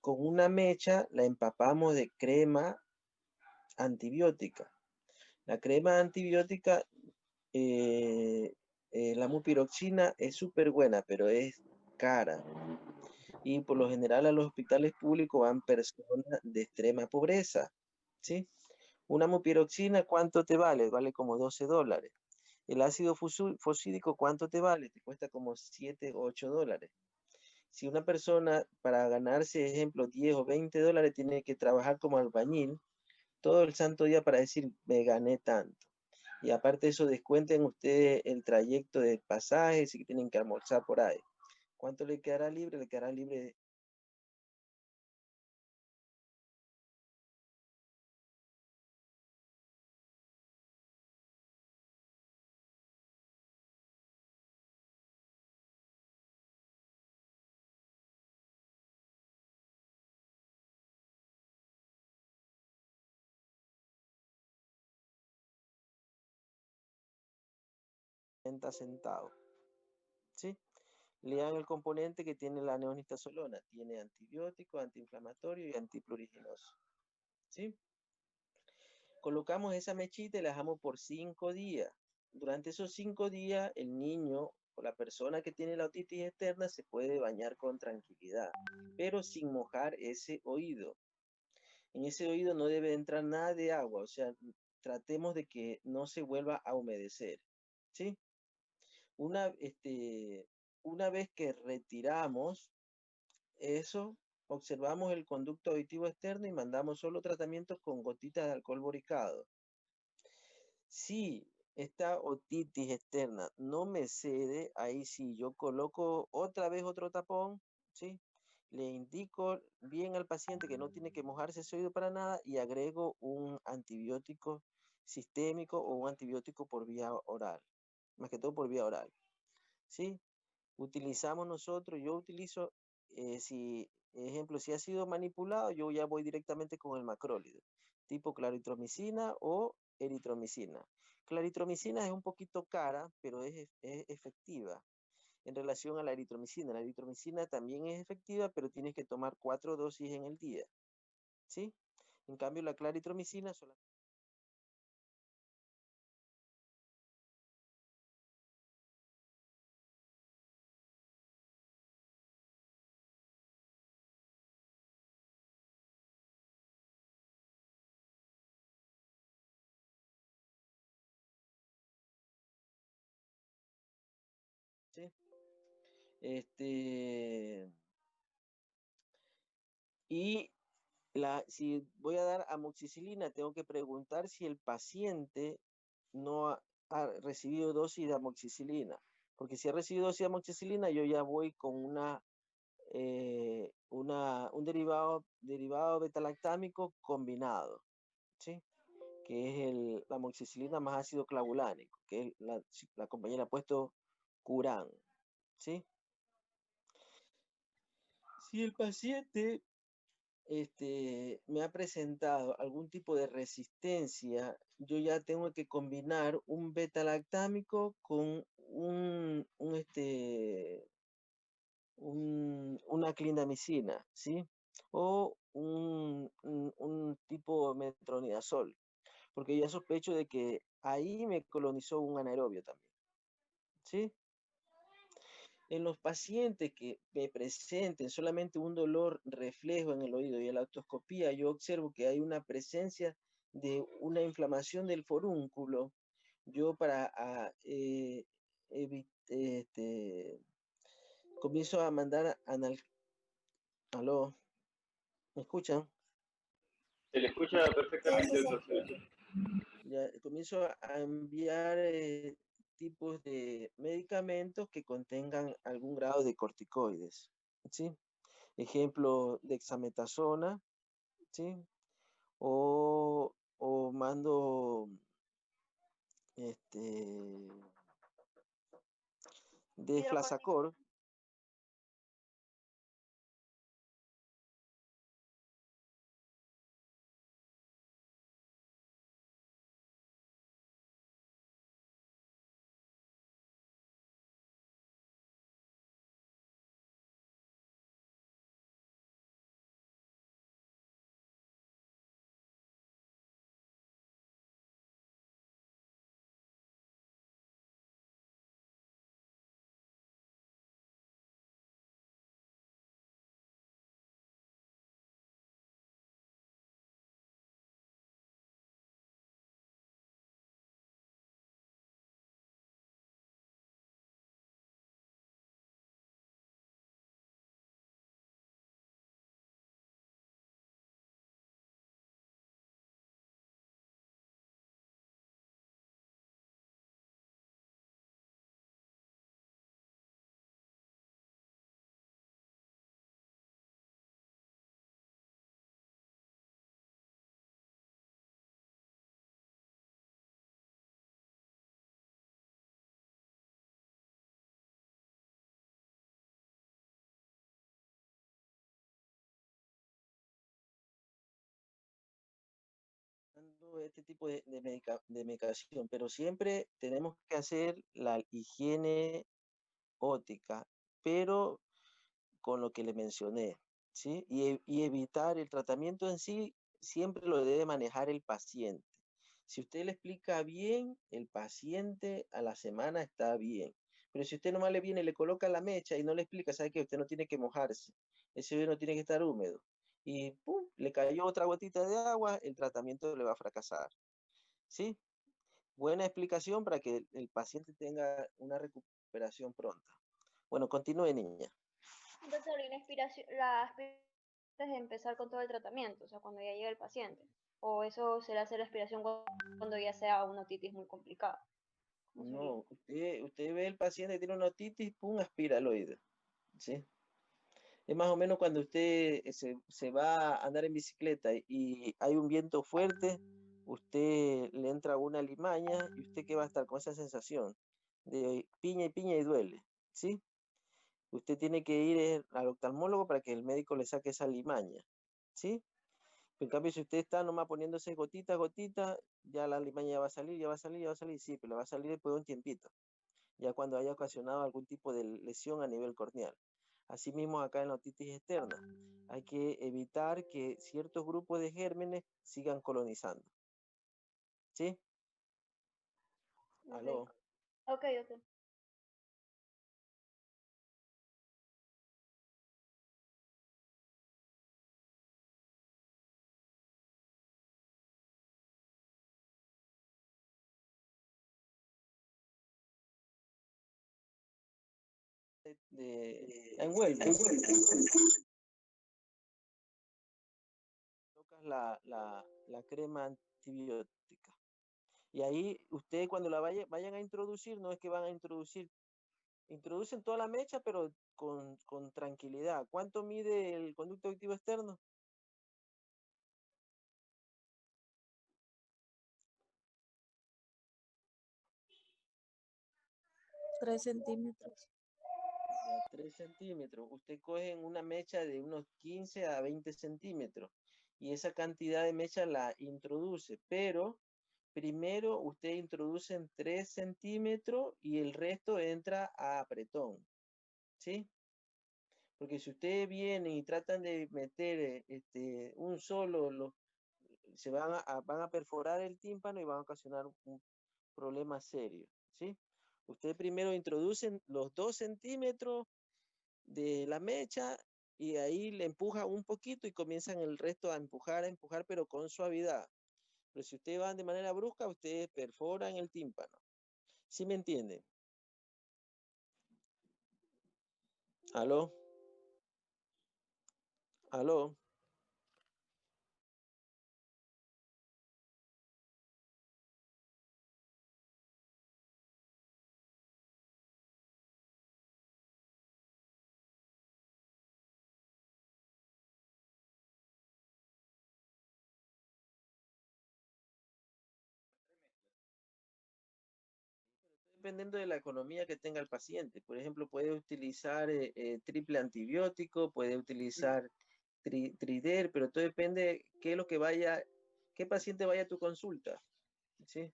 con una mecha la empapamos de crema antibiótica. La crema antibiótica, la mupiroxina es súper buena, pero es cara. Y por lo general a los hospitales públicos van personas de extrema pobreza, ¿sí? Una mupiroxina, ¿cuánto te vale? Vale como $12. El ácido fosfídico, ¿cuánto te vale? Te cuesta como $7 o $8. Si una persona para ganarse, ejemplo, $10 o $20, tiene que trabajar como albañil todo el santo día para decir, me gané tanto. Y aparte de eso, descuenten ustedes el trayecto de pasajes si tienen que almorzar por ahí. ¿Cuánto le quedará libre? Le quedará libre de centavos. ¿Sí? Lean el componente que tiene la neonistasolona. Tiene antibiótico, antiinflamatorio y antipruriginoso. ¿Sí? Colocamos esa mechita y la dejamos por 5 días. Durante esos 5 días, el niño o la persona que tiene la otitis externa se puede bañar con tranquilidad, pero sin mojar ese oído. En ese oído no debe entrar nada de agua, o sea, tratemos de que no se vuelva a humedecer. ¿Sí? Una vez que retiramos eso, observamos el conducto auditivo externo y mandamos solo tratamientos con gotitas de alcohol boricado. Si esta otitis externa no me cede, ahí sí, yo coloco otra vez otro tapón, ¿sí? Le indico bien al paciente que no tiene que mojarse ese oído para nada y agrego un antibiótico sistémico o un antibiótico por vía oral, más que todo por vía oral, ¿sí? Utilizamos nosotros, yo utilizo, ejemplo, si ha sido manipulado, yo ya voy directamente con el macrólido, tipo claritromicina o eritromicina. Claritromicina es un poquito cara, pero es efectiva en relación a la eritromicina. La eritromicina también es efectiva, pero tienes que tomar 4 dosis en el día, ¿sí? En cambio, la claritromicina solamente... ¿sí? Y si voy a dar amoxicilina, tengo que preguntar si el paciente no ha recibido dosis de amoxicilina. Porque si ha recibido dosis de amoxicilina, yo ya voy con un derivado betalactámico combinado, ¿sí? Que es la amoxicilina más ácido clavulánico, que es la compañera ha puesto Curán, ¿sí? Si el paciente me ha presentado algún tipo de resistencia, yo ya tengo que combinar un beta-lactámico con una clindamicina, ¿sí? O un tipo metronidazol, porque ya sospecho de que ahí me colonizó un anaerobio también, ¿sí? En los pacientes que me presenten solamente un dolor reflejo en el oído y en la otoscopía, yo observo que hay una presencia de una inflamación del forúnculo. Yo comienzo a mandar aló, ¿me escuchan? Se le escucha perfectamente, doctor. Ya, comienzo a enviar tipos de medicamentos que contengan algún grado de corticoides, ¿sí? Ejemplo, dexametasona, ¿sí? O mando deflazacor, dando este tipo de medicación, pero siempre tenemos que hacer la higiene óptica, pero con lo que le mencioné, ¿sí? Y evitar el tratamiento en sí, siempre lo debe manejar el paciente. Si usted le explica bien, el paciente a la semana está bien. Pero si usted nomás le viene y le coloca la mecha y no le explica, sabe que usted no tiene que mojarse, ese oído no tiene que estar húmedo, y ¡pum!, le cayó otra gotita de agua, el tratamiento le va a fracasar, ¿sí? Buena explicación para que el paciente tenga una recuperación pronta. Bueno, continúe, niña. Doctor, y la antes de empezar con todo el tratamiento, o sea, cuando ya llegue el paciente. O eso será hacer la aspiración cuando ya sea una otitis muy complicada. ¿Cómo sería? No, usted ve el paciente que tiene una otitis, pum, aspira al oído, ¿sí? Es más o menos cuando usted se va a andar en bicicleta y hay un viento fuerte, usted le entra una limaña y usted que va a estar con esa sensación de piña y piña y duele, ¿sí? Usted tiene que ir al oftalmólogo para que el médico le saque esa limaña, ¿sí? En cambio, si usted está nomás poniéndose gotita a gotita, ya la limaña ya va a salir, ya va a salir, ya va a salir, sí, pero va a salir después de un tiempito, ya cuando haya ocasionado algún tipo de lesión a nivel corneal. Asimismo, acá en la otitis externa, hay que evitar que ciertos grupos de gérmenes sigan colonizando. ¿Sí? ¿Aló? Ok, ok. En Huelva. Tocas la crema antibiótica. Y ahí usted cuando la vayan a introducir, no es que van a introducen toda la mecha, pero con tranquilidad. ¿Cuánto mide el conducto auditivo externo? 3 centímetros. Ya, 3 centímetros. Usted coge una mecha de unos 15 a 20 centímetros y esa cantidad de mecha la introduce, pero primero usted introduce en 3 centímetros y el resto entra a apretón, ¿sí? Porque si ustedes vienen y tratan de meter un solo, se van a perforar el tímpano y van a ocasionar un problema serio, ¿sí? Ustedes primero introducen los 2 centímetros de la mecha y ahí le empuja un poquito y comienzan el resto a empujar, pero con suavidad. Pero si ustedes van de manera brusca, ustedes perforan el tímpano. ¿Sí me entienden? ¿Aló? ¿Aló? Dependiendo de la economía que tenga el paciente. Por ejemplo, puede utilizar triple antibiótico, puede utilizar trider, pero todo depende qué es lo que vaya, qué paciente vaya a tu consulta. ¿Sí?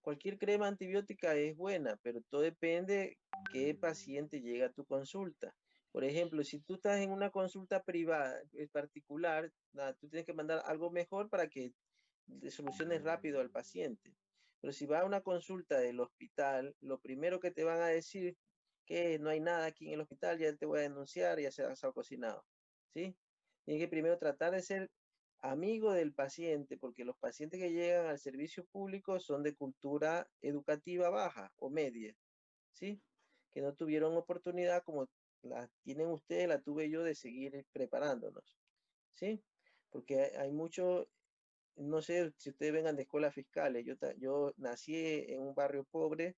Cualquier crema antibiótica es buena, pero todo depende qué paciente llega a tu consulta. Por ejemplo, si tú estás en una consulta privada, particular, tú tienes que mandar algo mejor para que le soluciones rápido al paciente. Pero si va a una consulta del hospital, lo primero que te van a decir que no hay nada aquí en el hospital, ya te voy a denunciar, ya se ha cocinado. ¿Sí? Tienes que primero tratar de ser amigo del paciente, porque los pacientes que llegan al servicio público son de cultura educativa baja o media, ¿sí? Que no tuvieron oportunidad como la tienen ustedes, la tuve yo de seguir preparándonos, ¿sí? Porque hay mucho, no sé si ustedes vengan de escuelas fiscales, yo nací en un barrio pobre,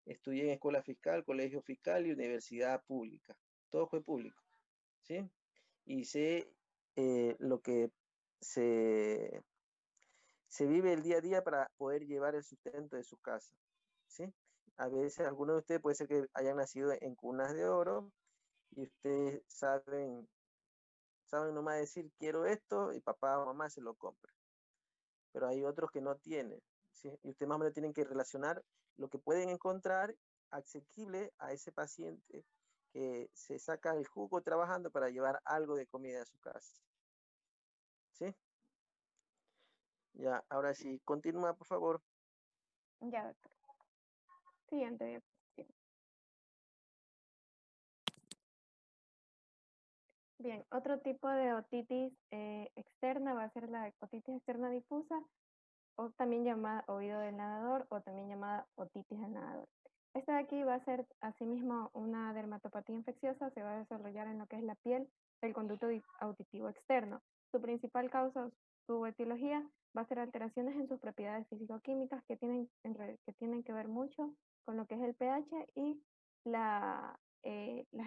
estudié en escuela fiscal, colegio fiscal y universidad pública, todo fue público, ¿sí? Y sé lo que se, se vive el día a día para poder llevar el sustento de su casa, ¿sí? A veces algunos de ustedes puede ser que hayan nacido en cunas de oro y ustedes saben nomás decir quiero esto y papá o mamá se lo compra. Pero hay otros que no tienen, ¿sí? Y ustedes más o menos tienen que relacionar lo que pueden encontrar asequible a ese paciente que se saca el jugo trabajando para llevar algo de comida a su casa, ¿sí? Ya, ahora sí, continúa, por favor. Ya, doctor. Siguiente diapositiva. Bien, otro tipo de otitis externa va a ser la otitis externa difusa, o también llamada oído del nadador, o también llamada otitis del nadador. Esta de aquí va a ser asimismo una dermatopatía infecciosa, se va a desarrollar en lo que es la piel del conducto auditivo externo. Su principal causa, su etiología, va a ser alteraciones en sus propiedades físico-químicas que tienen que ver mucho con lo que es el pH y las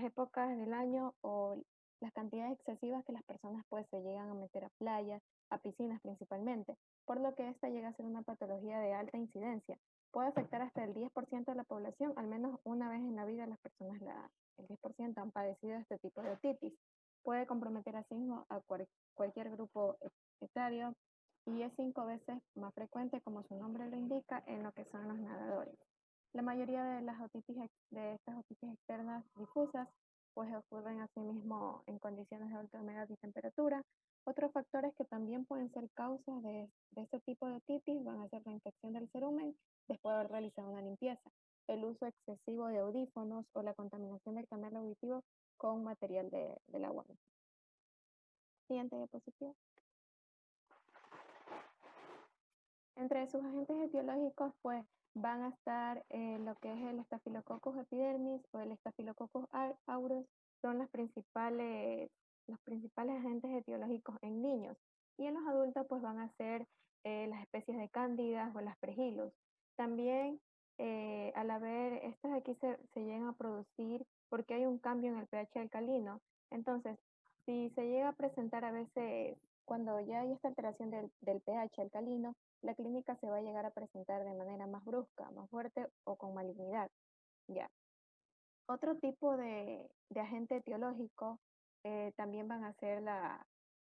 épocas del año o las cantidades excesivas que las personas pues se llegan a meter a playas, a piscinas principalmente, por lo que esta llega a ser una patología de alta incidencia. Puede afectar hasta el 10% de la población, al menos una vez en la vida las personas, el 10% han padecido este tipo de otitis. Puede comprometer asimismo a cualquier grupo etario y es 5 veces más frecuente, como su nombre lo indica, en lo que son los nadadores. La mayoría de estas otitis externas difusas pues ocurren asimismo en condiciones de alta humedad y temperatura. Otros factores que también pueden ser causas de este tipo de otitis van a ser la infección del cerumen después de haber realizado una limpieza, el uso excesivo de audífonos o la contaminación del canal auditivo con material del agua. Siguiente diapositiva. Entre sus agentes etiológicos, pues van a estar lo que es el Staphylococcus epidermis o el Staphylococcus aureus, son los principales agentes etiológicos en niños. Y en los adultos, pues van a ser las especies de cándidas o las aspergillus. También, al haber, estas aquí se llegan a producir porque hay un cambio en el pH alcalino. Entonces, si se llega a presentar a veces, cuando ya hay esta alteración del pH alcalino, la clínica se va a llegar a presentar de manera más brusca, más fuerte o con malignidad. Ya. Otro tipo de agente etiológico también van a ser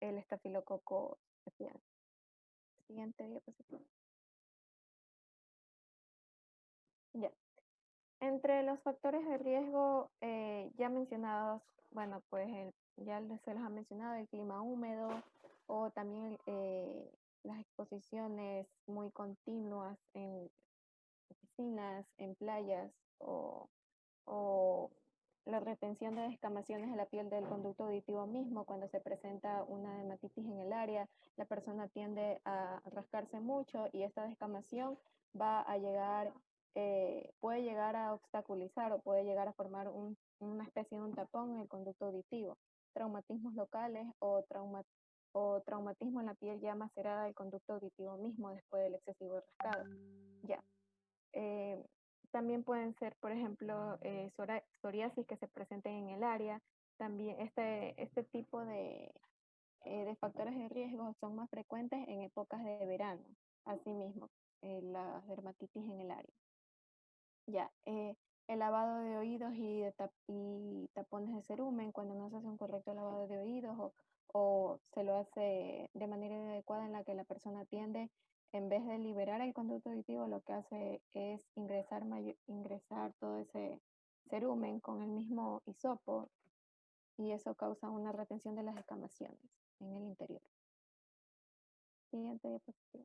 el estafilococo epidermis. Siguiente diapositiva. Ya. Entre los factores de riesgo ya mencionados, bueno, pues ya se los ha mencionado, el clima húmedo o también las exposiciones muy continuas en piscinas, en playas o la retención de descamaciones de la piel del conducto auditivo mismo. Cuando se presenta una dermatitis en el área, la persona tiende a rascarse mucho y esta descamación va a llegar, puede llegar a obstaculizar o puede llegar a formar una especie de un tapón en el conducto auditivo. Traumatismos locales o traumatismo en la piel ya macerada del conducto auditivo mismo después del excesivo rascado. Ya. También pueden ser, por ejemplo, psoriasis que se presenten en el área. También este tipo de factores de riesgo son más frecuentes en épocas de verano. Asimismo, las dermatitis en el área. Ya, el lavado de oídos y tapones de cerumen, cuando no se hace un correcto lavado de oídos o se lo hace de manera inadecuada en la que la persona tiende, en vez de liberar el conducto auditivo, lo que hace es ingresar todo ese cerumen con el mismo hisopo y eso causa una retención de las escamaciones en el interior. Siguiente diapositiva.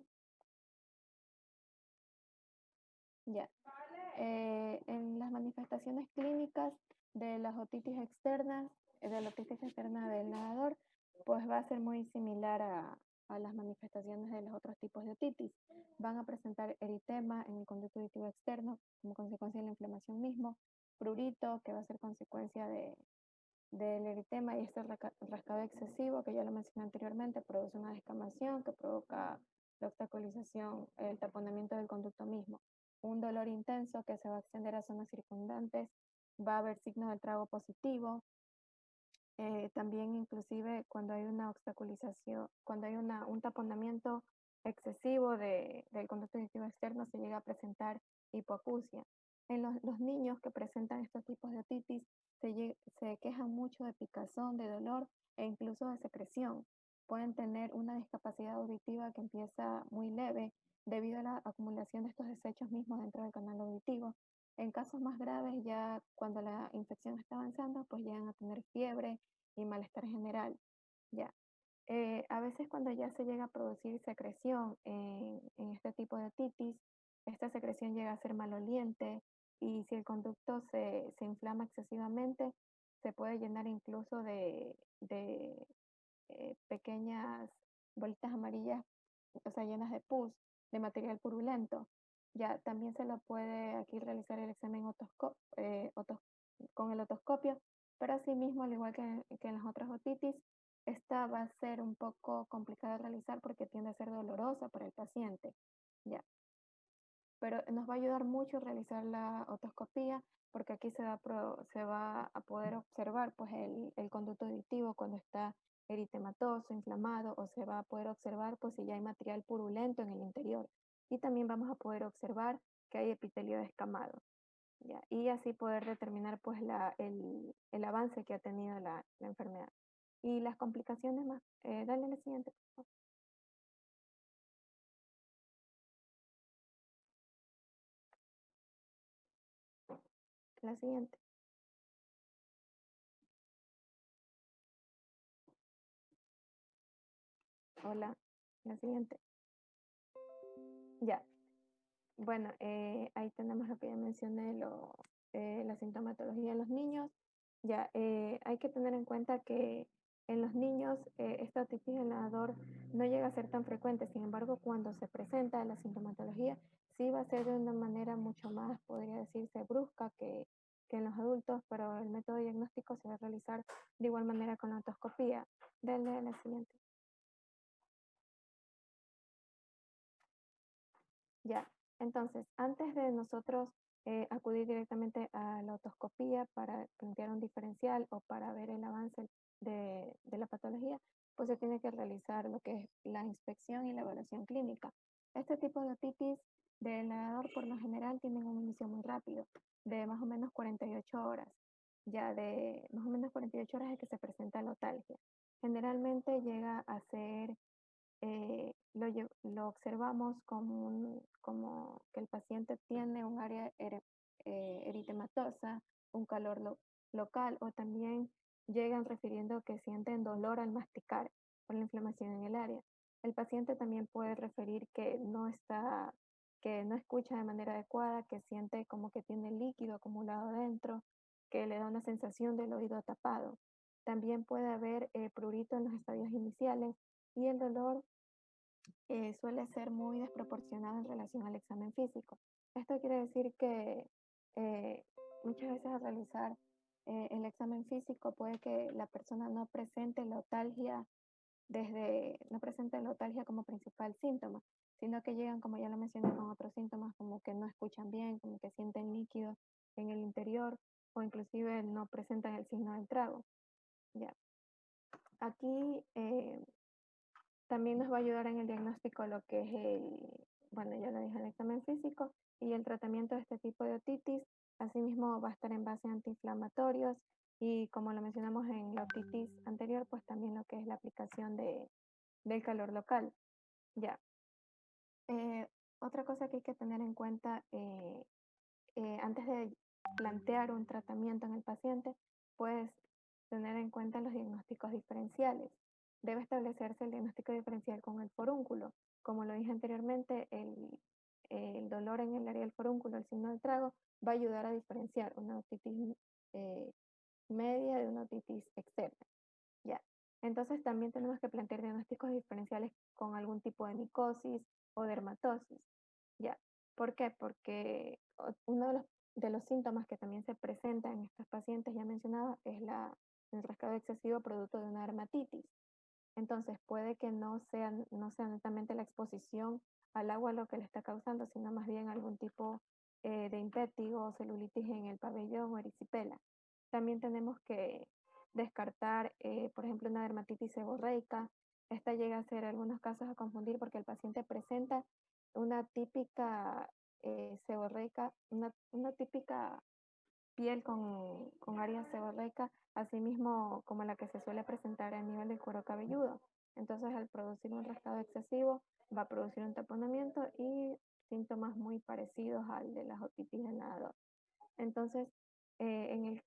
Ya. En las manifestaciones clínicas de las otitis externas, de la otitis externa del nadador, pues va a ser muy similar a las manifestaciones de los otros tipos de otitis. Van a presentar eritema en el conducto auditivo externo como consecuencia de la inflamación mismo, prurito, que va a ser consecuencia del eritema, y este rascado excesivo, que ya lo mencioné anteriormente, produce una descamación que provoca la obstaculización, el taponamiento del conducto mismo. Un dolor intenso que se va a extender a zonas circundantes, va a haber signos del trago positivo. También inclusive cuando hay una obstaculización, cuando hay un taponamiento excesivo del conducto auditivo externo, se llega a presentar hipoacusia. En los niños que presentan estos tipos de otitis se quejan mucho de picazón, de dolor e incluso de secreción. Pueden tener una discapacidad auditiva que empieza muy leve debido a la acumulación de estos desechos mismos dentro del canal auditivo. En casos más graves, ya cuando la infección está avanzando, pues llegan a tener fiebre y malestar general. Ya. A veces cuando ya se llega a producir secreción en este tipo de otitis, esta secreción llega a ser maloliente y si el conducto se inflama excesivamente, se puede llenar incluso de pequeñas bolitas amarillas, o sea, llenas de pus, de material purulento. Ya también se lo puede aquí realizar el examen con el otoscopio, pero asimismo, al igual que en las otras otitis, ayudar mucho realizar la otoscopía porque aquí se va a poder observar pues el conducto auditivo cuando está eritematoso, inflamado, o se va a poder observar pues si ya hay material purulento en el interior. Y también vamos a poder observar que hay epitelio descamado. ¿Ya? Y así poder determinar pues el avance que ha tenido la enfermedad. Y las complicaciones más, dale la siguiente, por favor. La siguiente. Hola, la siguiente. Ya. Bueno, ahí tenemos lo que ya mencioné, la sintomatología de los niños. Ya, hay que tener en cuenta que en los niños esta otitis del nadador no llega a ser tan frecuente. Sin embargo, cuando se presenta la sintomatología, sí va a ser de una manera mucho más, podría decirse, brusca que en los adultos, pero el método diagnóstico se va a realizar de igual manera con la otoscopía. Denle a la siguiente. Ya, entonces, antes de nosotros acudir directamente a la otoscopía para plantear un diferencial o para ver el avance de la patología, pues se tiene que realizar lo que es la inspección y la evaluación clínica. Este tipo de otitis del nadador por lo general tienen un inicio muy rápido, de más o menos 48 horas. Ya de más o menos 48 horas es que se presenta la otalgia. Generalmente llega a ser lo observamos como que el paciente tiene un área eritematosa, un calor local o también llegan refiriendo que sienten dolor al masticar por la inflamación en el área. El paciente también puede referir que no escucha de manera adecuada, que siente como que tiene líquido acumulado dentro, que le da una sensación del oído tapado. También puede haber prurito en los estadios iniciales y el dolor suele ser muy desproporcionado en relación al examen físico. Esto quiere decir que eh, muchas veces al realizar el examen físico puede que la persona no presente la otalgia no presente la otalgia como principal síntoma, sino que llegan, como ya lo mencioné, con otros síntomas como que no escuchan bien, como que sienten líquido en el interior o inclusive no presentan el signo del trago. Ya. Aquí también nos va a ayudar en el diagnóstico lo que es bueno, ya lo dije, el examen físico y el tratamiento de este tipo de otitis. Asimismo, va a estar en base a antiinflamatorios y como lo mencionamos en la otitis anterior, pues también lo que es la aplicación del calor local. Ya. Otra cosa que hay que tener en cuenta antes de plantear un tratamiento en el paciente, pues tener en cuenta los diagnósticos diferenciales. Debe establecerse el diagnóstico diferencial con el forúnculo. Como lo dije anteriormente, el dolor en el área del forúnculo, el signo del trago, va a ayudar a diferenciar una otitis media de una otitis externa. Ya. Entonces también tenemos que plantear diagnósticos diferenciales con algún tipo de micosis o dermatosis. Ya. ¿Por qué? Porque uno de los síntomas que también se presenta en estos pacientes ya mencionado es el rascado excesivo producto de una dermatitis. Entonces puede que no sea netamente la exposición al agua lo que le está causando, sino más bien algún tipo de impétigo o celulitis en el pabellón o erisipela. También tenemos que descartar, por ejemplo, una dermatitis seborreica. Esta llega a ser en algunos casos a confundir porque el paciente presenta una típica seborreica, una típica piel con área seborreica, asimismo como la que se suele presentar a nivel del cuero cabelludo. Entonces, al producir un rascado excesivo, va a producir un taponamiento y síntomas muy parecidos al de la otitis del nadador. Entonces,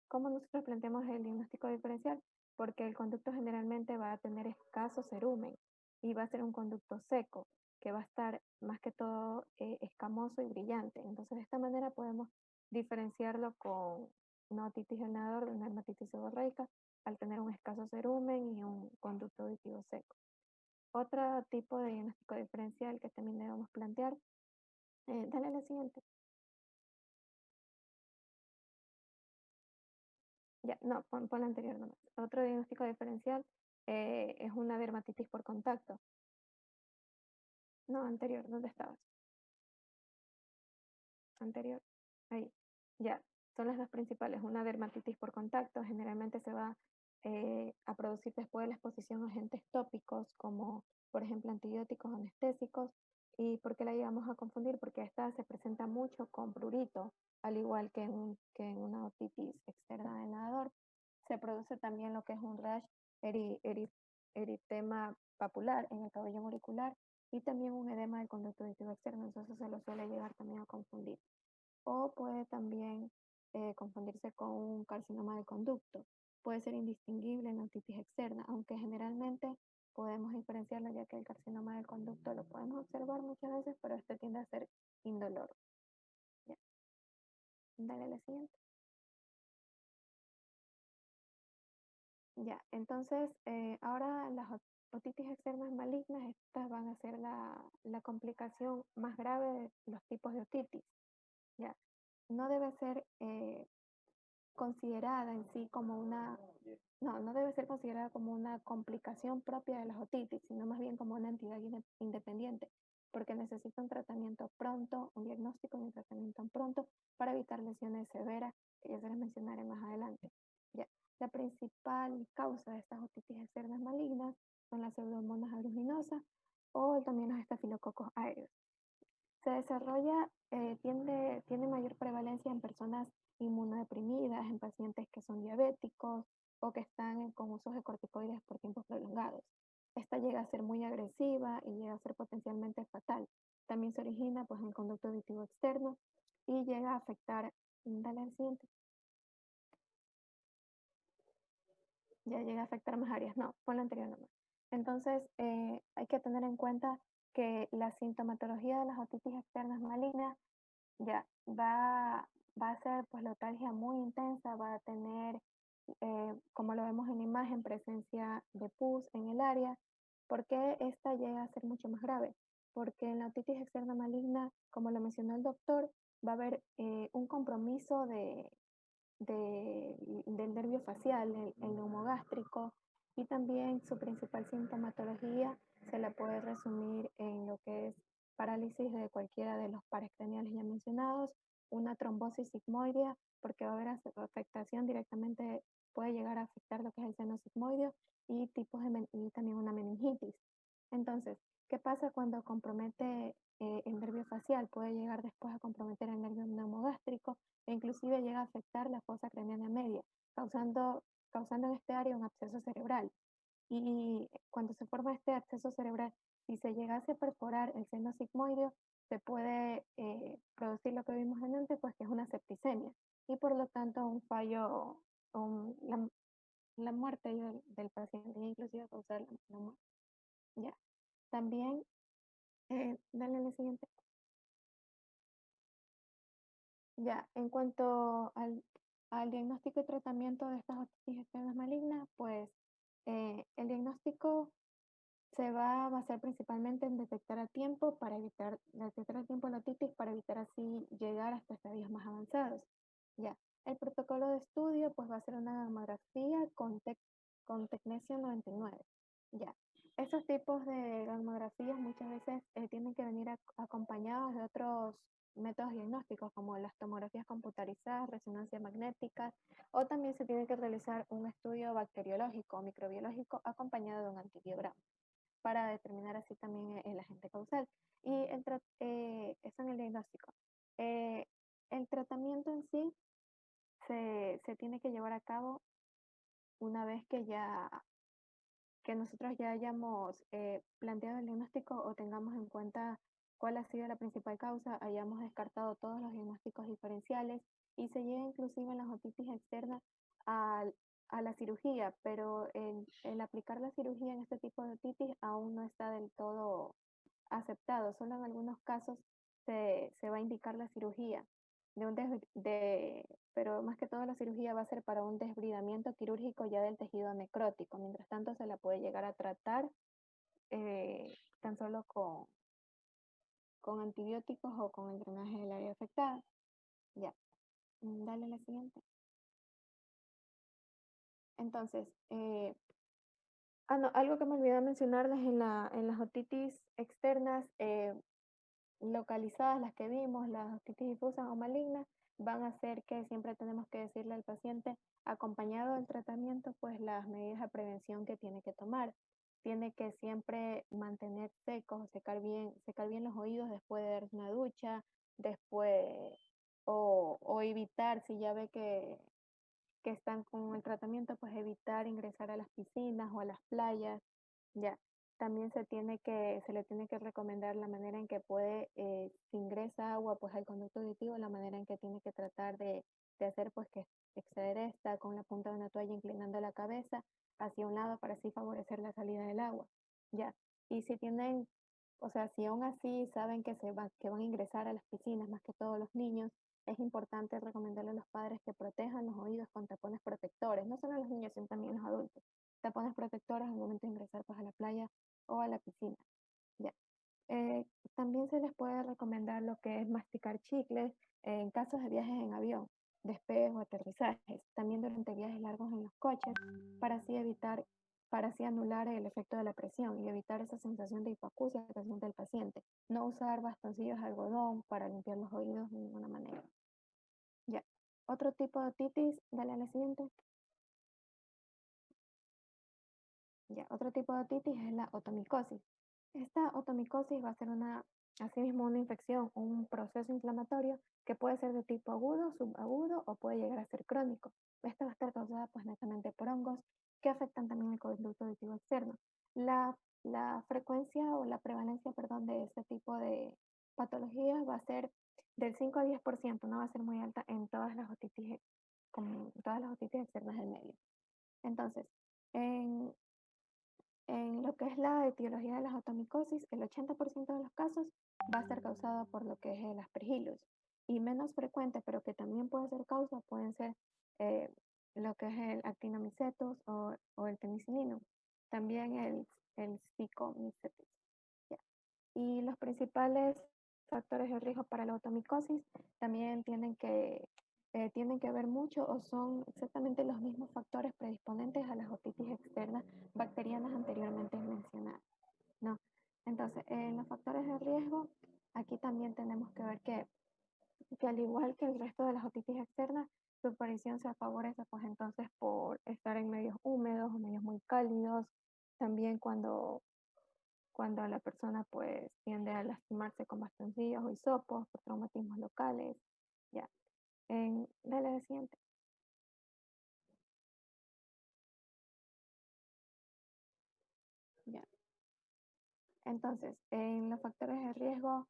¿cómo nosotros planteamos el diagnóstico diferencial? Porque el conducto generalmente va a tener escaso cerumen y va a ser un conducto seco, que va a estar más que todo escamoso y brillante. Entonces, de esta manera podemos diferenciarlo con una otitis del nadador de una dermatitis seborreica al tener un escaso cerumen y un conducto auditivo seco. Otro tipo de diagnóstico diferencial que también debemos plantear, dale a la siguiente. Ya, no, pon la anterior nomás. Otro diagnóstico diferencial es una dermatitis por contacto. No, anterior, ¿dónde estabas? anterior, ahí, ya, son las dos principales. Una dermatitis por contacto, generalmente se va a producir después de la exposición a agentes tópicos como, por ejemplo, antibióticos anestésicos. ¿Y por qué la llevamos a confundir? Porque esta se presenta mucho con prurito, al igual que en una otitis externa del nadador. Se produce también lo que es un rash eritema papular en el cabello auricular y también un edema del conducto auditivo externo, entonces se lo suele llegar también a confundir. O puede también confundirse con un carcinoma del conducto. Puede ser indistinguible en la otitis externa, aunque generalmente podemos diferenciarlo ya que el carcinoma del conducto lo podemos observar muchas veces, pero este tiende a ser indoloro. Ya. Dale a la siguiente. Ya, entonces ahora las otitis externas malignas, estas van a ser la complicación más grave de los tipos de otitis. Ya, no debe ser considerada en sí como no debe ser considerada como una complicación propia de las otitis, sino más bien como una entidad independiente, porque necesita un tratamiento pronto, un diagnóstico y un tratamiento pronto para evitar lesiones severas, que ya se les mencionaré más adelante. Ya. La principal causa de estas otitis externas malignas son las pseudomonas aeruginosa o también los estafilococos aéreos. Se desarrolla, tiene mayor prevalencia en personas inmunodeprimidas, en pacientes que son diabéticos o que están con usos de corticoides por tiempos prolongados. Esta llega a ser muy agresiva y llega a ser potencialmente fatal. También se origina pues, en el conducto auditivo externo y llega a afectar, dale al siguiente, ya llega a afectar más áreas, no, pon la anterior nomás. Entonces, hay que tener en cuenta que la sintomatología de las otitis externas malignas ya va a ser pues letalgia muy intensa, va a tener, como lo vemos en la imagen, presencia de pus en el área. ¿Por qué esta llega a ser mucho más grave? Porque en la otitis externa maligna, como lo mencionó el doctor, va a haber un compromiso del nervio facial, el neumogástrico, y también su principal sintomatología se la puede resumir en lo que es parálisis de cualquiera de los pares craneales ya mencionados, una trombosis sigmoidea, porque va a haber afectación directamente, puede llegar a afectar lo que es el seno sigmoideo y, y también una meningitis. Entonces, ¿qué pasa cuando compromete el nervio facial? Puede llegar después a comprometer el nervio neumogástrico e inclusive llega a afectar la fosa craneana media, causando en este área un absceso cerebral. Y cuando se forma este absceso cerebral, si se llegase a perforar el seno sigmoideo, se puede producir lo que vimos antes, pues que es una septicemia y por lo tanto un fallo, la muerte del paciente, inclusive causar la muerte. Ya. También, dale la siguiente. Ya, en cuanto al diagnóstico y tratamiento de estas otitis externas malignas, pues el diagnóstico se va a basar principalmente en detectar a tiempo detectar a tiempo la otitis para evitar así llegar hasta estadios más avanzados. Ya, el protocolo de estudio pues va a ser una gamografía con tecnesio 99. Ya, estos tipos de gamografías muchas veces tienen que venir acompañados de otros métodos diagnósticos como las tomografías computarizadas, resonancia magnética, o también se tiene que realizar un estudio bacteriológico o microbiológico acompañado de un antibiograma para determinar así también el agente causal. Y eso en el diagnóstico. El tratamiento en sí se tiene que llevar a cabo una vez que nosotros ya hayamos planteado el diagnóstico o tengamos en cuenta cuál ha sido la principal causa, hayamos descartado todos los diagnósticos diferenciales y se llega inclusive en las otitis externas a la cirugía, pero el aplicar la cirugía en este tipo de otitis aún no está del todo aceptado. Solo en algunos casos se va a indicar la cirugía, pero más que todo la cirugía va a ser para un desbridamiento quirúrgico ya del tejido necrótico. Mientras tanto se la puede llegar a tratar tan solo con antibióticos o con el drenaje del área afectada. Ya, dale la siguiente. Entonces, no, algo que me olvidé mencionarles en las otitis externas, localizadas, las que vimos, las otitis difusas o malignas, van a hacer que siempre tenemos que decirle al paciente, acompañado del tratamiento, pues las medidas de prevención que tiene que tomar. Tiene que siempre mantener secos, secar bien los oídos después de darse una ducha, después, o evitar, si ya ve que están con el tratamiento, pues evitar ingresar a las piscinas o a las playas, ya. También se le tiene que recomendar la manera en que puede, si ingresa agua, pues al conducto auditivo, la manera en que tiene que tratar de hacer, pues que extraer esta con la punta de una toalla inclinando la cabeza hacia un lado para así favorecer la salida del agua, ya. Y si tienen, o sea, si aún así saben que van a ingresar a las piscinas, más que todos los niños, es importante recomendarle a los padres que protejan los oídos con tapones protectores, no solo a los niños, sino también a los adultos. Tapones protectores al momento de ingresar pues, a la playa o a la piscina. Ya. También se les puede recomendar lo que es masticar chicles en casos de viajes en avión, despegues o aterrizajes, también durante viajes largos en los coches, para así anular el efecto de la presión y evitar esa sensación de hipoacusia que siente el paciente. No usar bastoncillos de algodón para limpiar los oídos de ninguna manera. Ya. Otro tipo de otitis, dale a la siguiente. Ya. Otro tipo de otitis es la otomicosis. Esta otomicosis va a ser asimismo una infección, un proceso inflamatorio que puede ser de tipo agudo, subagudo o puede llegar a ser crónico. Esta va a estar causada pues netamente por hongos que afectan también el conducto auditivo externo. La frecuencia o la prevalencia, perdón, de este tipo de patologías va a ser del 5 a 10%, no va a ser muy alta en todas las otitis, como todas las otitis externas del medio. Entonces, en lo que es la etiología de las otomicosis, el 80% de los casos va a estar causado por lo que es el aspergillus. Y menos frecuente, pero que también puede ser causa, pueden ser eh, lo que es el actinomycetus o el penicillinum. También el psicomycetus. Ya. Y los principales factores de riesgo para la otomicosis también tienen que ver mucho o son exactamente los mismos factores predisponentes a las otitis externas bacterianas anteriormente mencionadas, ¿no? Entonces, en los factores de riesgo, aquí también tenemos que ver que al igual que el resto de las otitis externas, su aparición se favorece pues entonces por estar en medios húmedos o medios muy cálidos, también cuando la persona pues tiende a lastimarse con bastoncillos o hisopos por traumatismos locales, ya. Dale al siguiente. Ya. Entonces, en los factores de riesgo,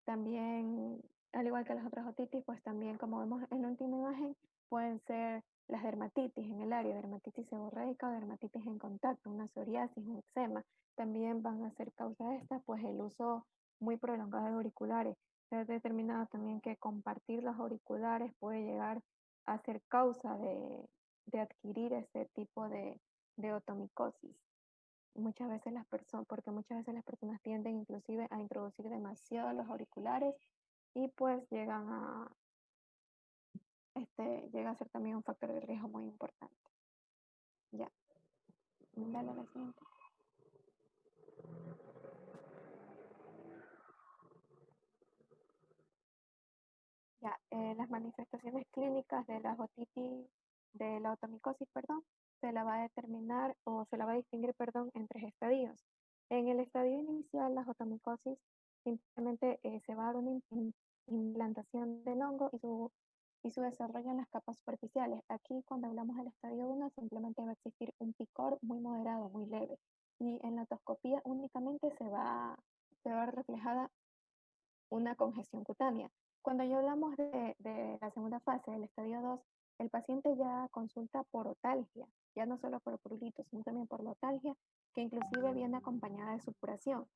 también, al igual que las otras otitis, pues también, como vemos en la última imagen, pueden ser las dermatitis en el área, dermatitis seborreica o dermatitis en contacto, una psoriasis, un eczema. También van a ser causa de esta, pues el uso muy prolongado de auriculares. Se ha determinado también que compartir los auriculares puede llegar a ser causa de adquirir este tipo de otomicosis. Muchas veces porque muchas veces las personas tienden inclusive a introducir demasiado los auriculares y pues llega a ser también un factor de riesgo muy importante. Ya, dale a la siguiente. Ya, las manifestaciones clínicas de la otitis, de la otomicosis, perdón, se la va a determinar o se la va a distinguir, perdón, en 3 estadios. En el estadio inicial, la otomicosis simplemente se va a dar una implantación del hongo y su desarrollo en las capas superficiales. Aquí, cuando hablamos del estadio 1, simplemente va a existir un picor muy moderado, muy leve. Y en la otoscopía únicamente se va a ver reflejada una congestión cutánea. Cuando ya hablamos de la segunda fase, del estadio 2, el paciente ya consulta por otalgia, ya no solo por pruritos, sino también por la otalgia, que inclusive viene acompañada de supuración.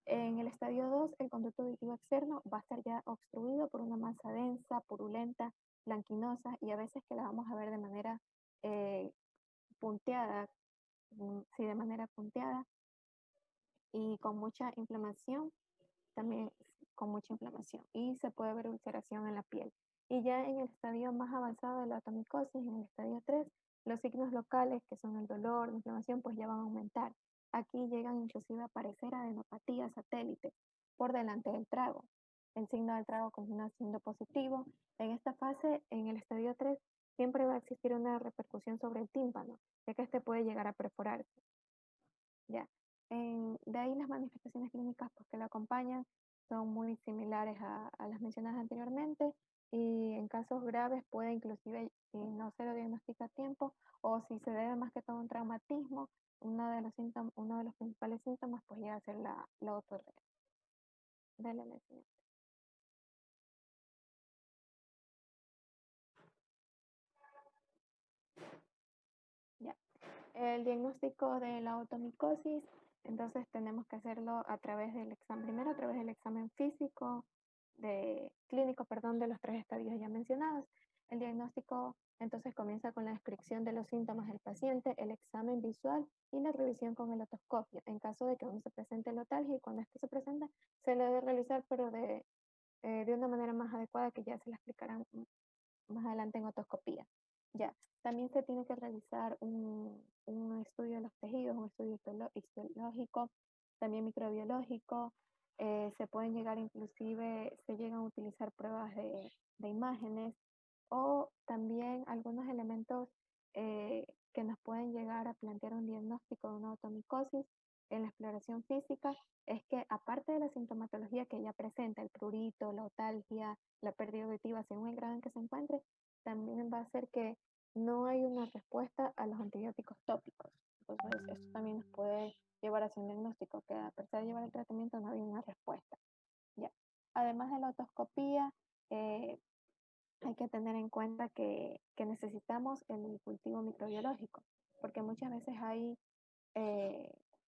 En el estadio 2, el conducto auditivo externo va a estar ya obstruido por una masa densa, purulenta, blanquinosa y a veces que la vamos a ver de manera punteada, sí, de manera punteada y con mucha inflamación, también con mucha inflamación y se puede ver ulceración en la piel. Y ya en el estadio más avanzado de la atomicosis, en el estadio 3, los signos locales, que son el dolor, la inflamación, pues ya van a aumentar. Aquí llegan inclusive a aparecer adenopatías satélites. por delante del trago. El signo del trago continúa siendo positivo. En esta fase, en el estadio 3, siempre va a existir una repercusión sobre el tímpano, ya que este puede llegar a perforarse. Ya. De ahí las manifestaciones clínicas pues, que lo acompañan son muy similares a las mencionadas anteriormente y en casos graves puede inclusive, si no se lo diagnostica a tiempo o si se debe más que todo a un traumatismo, uno de los principales síntomas pues llega a ser la otorrea. Dale la siguiente. Ya. El diagnóstico de la otomicosis, entonces tenemos que hacerlo a través del examen, primero a través del examen físico, clínico, perdón, de los 3 estadios ya mencionados. El diagnóstico entonces comienza con la descripción de los síntomas del paciente, el examen visual y la revisión con el otoscopio. En caso de que aún se presente lotalgia y cuando esto se presenta, se le debe realizar, pero de una manera más adecuada que ya se la explicarán más adelante en otoscopía. Ya, también se tiene que realizar un estudio de los tejidos, un estudio histológico, también microbiológico. Se pueden llegar inclusive, se llegan a utilizar pruebas de imágenes o también algunos elementos que nos pueden llegar a plantear un diagnóstico de una otomicosis en la exploración física es que aparte de la sintomatología que ya presenta, el prurito, la otalgia, la pérdida auditiva, según el grado en que se encuentre, también va a ser que no hay una respuesta a los antibióticos tópicos. Entonces, esto también nos puede llevar hacia un diagnóstico, que a pesar de llevar el tratamiento no hay una respuesta. Ya. Además de la otoscopía, hay que tener en cuenta que necesitamos el cultivo microbiológico, porque muchas veces hay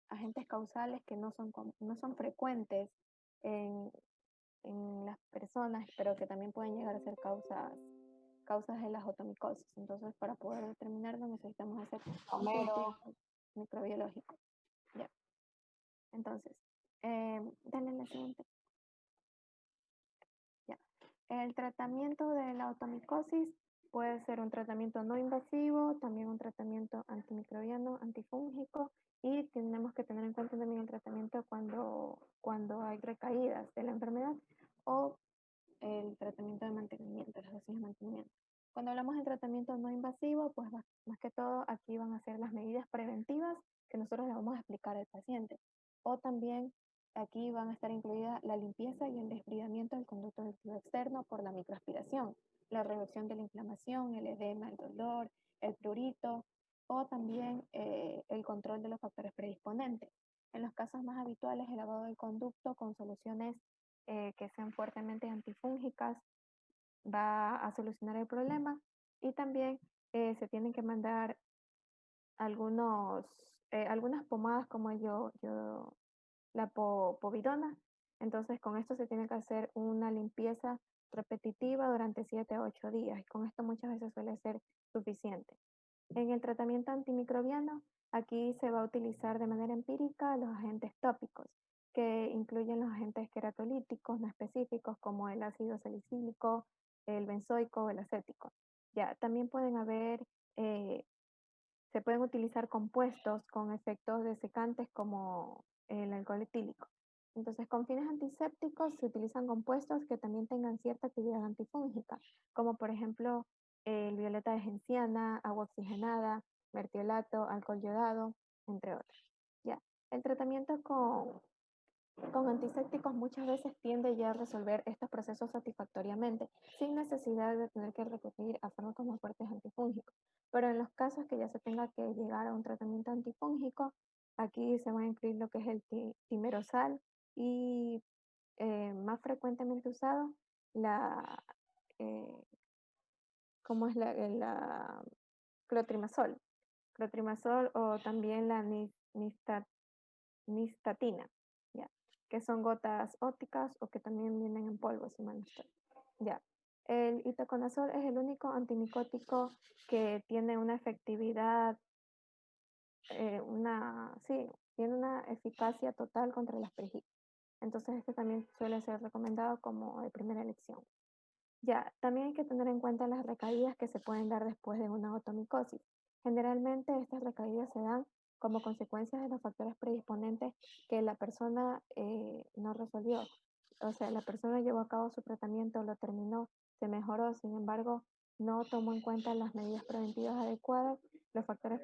agentes causales que no son frecuentes en, las personas, pero que también pueden llegar a ser causas de las otomicosis. Entonces, para poder determinarlo, necesitamos hacer un cultivo microbiológico. Ya. Entonces, dale la siguiente. Ya. El tratamiento de la otomicosis puede ser un tratamiento no invasivo, también un tratamiento antimicrobiano, antifúngico, y tenemos que tener en cuenta también el tratamiento cuando hay recaídas de la enfermedad o el tratamiento de mantenimiento, las dosis de mantenimiento. Cuando hablamos del tratamiento no invasivo, pues más que todo aquí van a ser las medidas preventivas que nosotros le vamos a explicar al paciente. O también aquí van a estar incluidas la limpieza y el desbridamiento del conducto auditivo externo por la microaspiración, la reducción de la inflamación, el edema, el dolor, el prurito o también el control de los factores predisponentes. En los casos más habituales, el lavado del conducto con soluciones que sean fuertemente antifúngicas va a solucionar el problema y también se tienen que mandar algunas pomadas como la povidona. Entonces con esto se tiene que hacer una limpieza repetitiva durante 7 a 8 días y con esto muchas veces suele ser suficiente. En el tratamiento antimicrobiano, aquí se va a utilizar de manera empírica los agentes tópicos, que incluyen los agentes queratolíticos no específicos como el ácido salicílico, el benzoico o el acético. Ya, también se pueden utilizar compuestos con efectos desecantes como el alcohol etílico. Entonces, con fines antisépticos se utilizan compuestos que también tengan cierta actividad antifúngica, como por ejemplo el violeta de genciana, agua oxigenada, mertiolato, alcohol yodado, entre otros. Ya. El tratamiento con antisépticos muchas veces tiende ya a resolver estos procesos satisfactoriamente, sin necesidad de tener que recurrir a fármacos más fuertes antifúngicos. Pero en los casos que ya se tenga que llegar a un tratamiento antifúngico, aquí se va a incluir lo que es el timerosal y más frecuentemente usado, eh, como es la clotrimazol. Clotrimazol o también la nistatina, ¿ya? Que son gotas ópticas o que también vienen en polvo, si mal no estoy. Ya. El itaconazol es el único antimicótico que tiene una efectividad, tiene una eficacia total contra la espejismo. Entonces este también suele ser recomendado como de primera elección. Ya, también hay que tener en cuenta las recaídas que se pueden dar después de una otomicosis. Generalmente estas recaídas se dan como consecuencia de los factores predisponentes que la persona no resolvió. O sea, la persona llevó a cabo su tratamiento, lo terminó, se mejoró, sin embargo, no tomó en cuenta las medidas preventivas adecuadas, los factores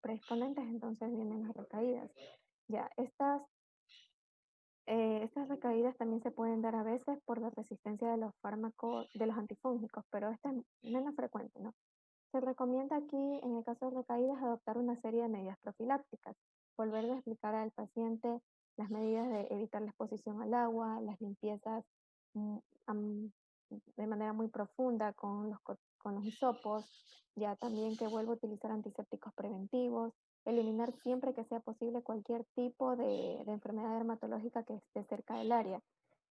predisponentes, entonces vienen las recaídas. Ya, estas recaídas también se pueden dar a veces por la resistencia de los fármacos, de los antifúngicos, pero esta es menos frecuente, ¿no? Se recomienda aquí, en el caso de recaídas, adoptar una serie de medidas profilácticas, volver a explicar al paciente las medidas de evitar la exposición al agua, las limpiezas mm, de manera muy profunda con los hisopos, ya también que vuelva a utilizar antisépticos preventivos, eliminar siempre que sea posible cualquier tipo de enfermedad dermatológica que esté cerca del área,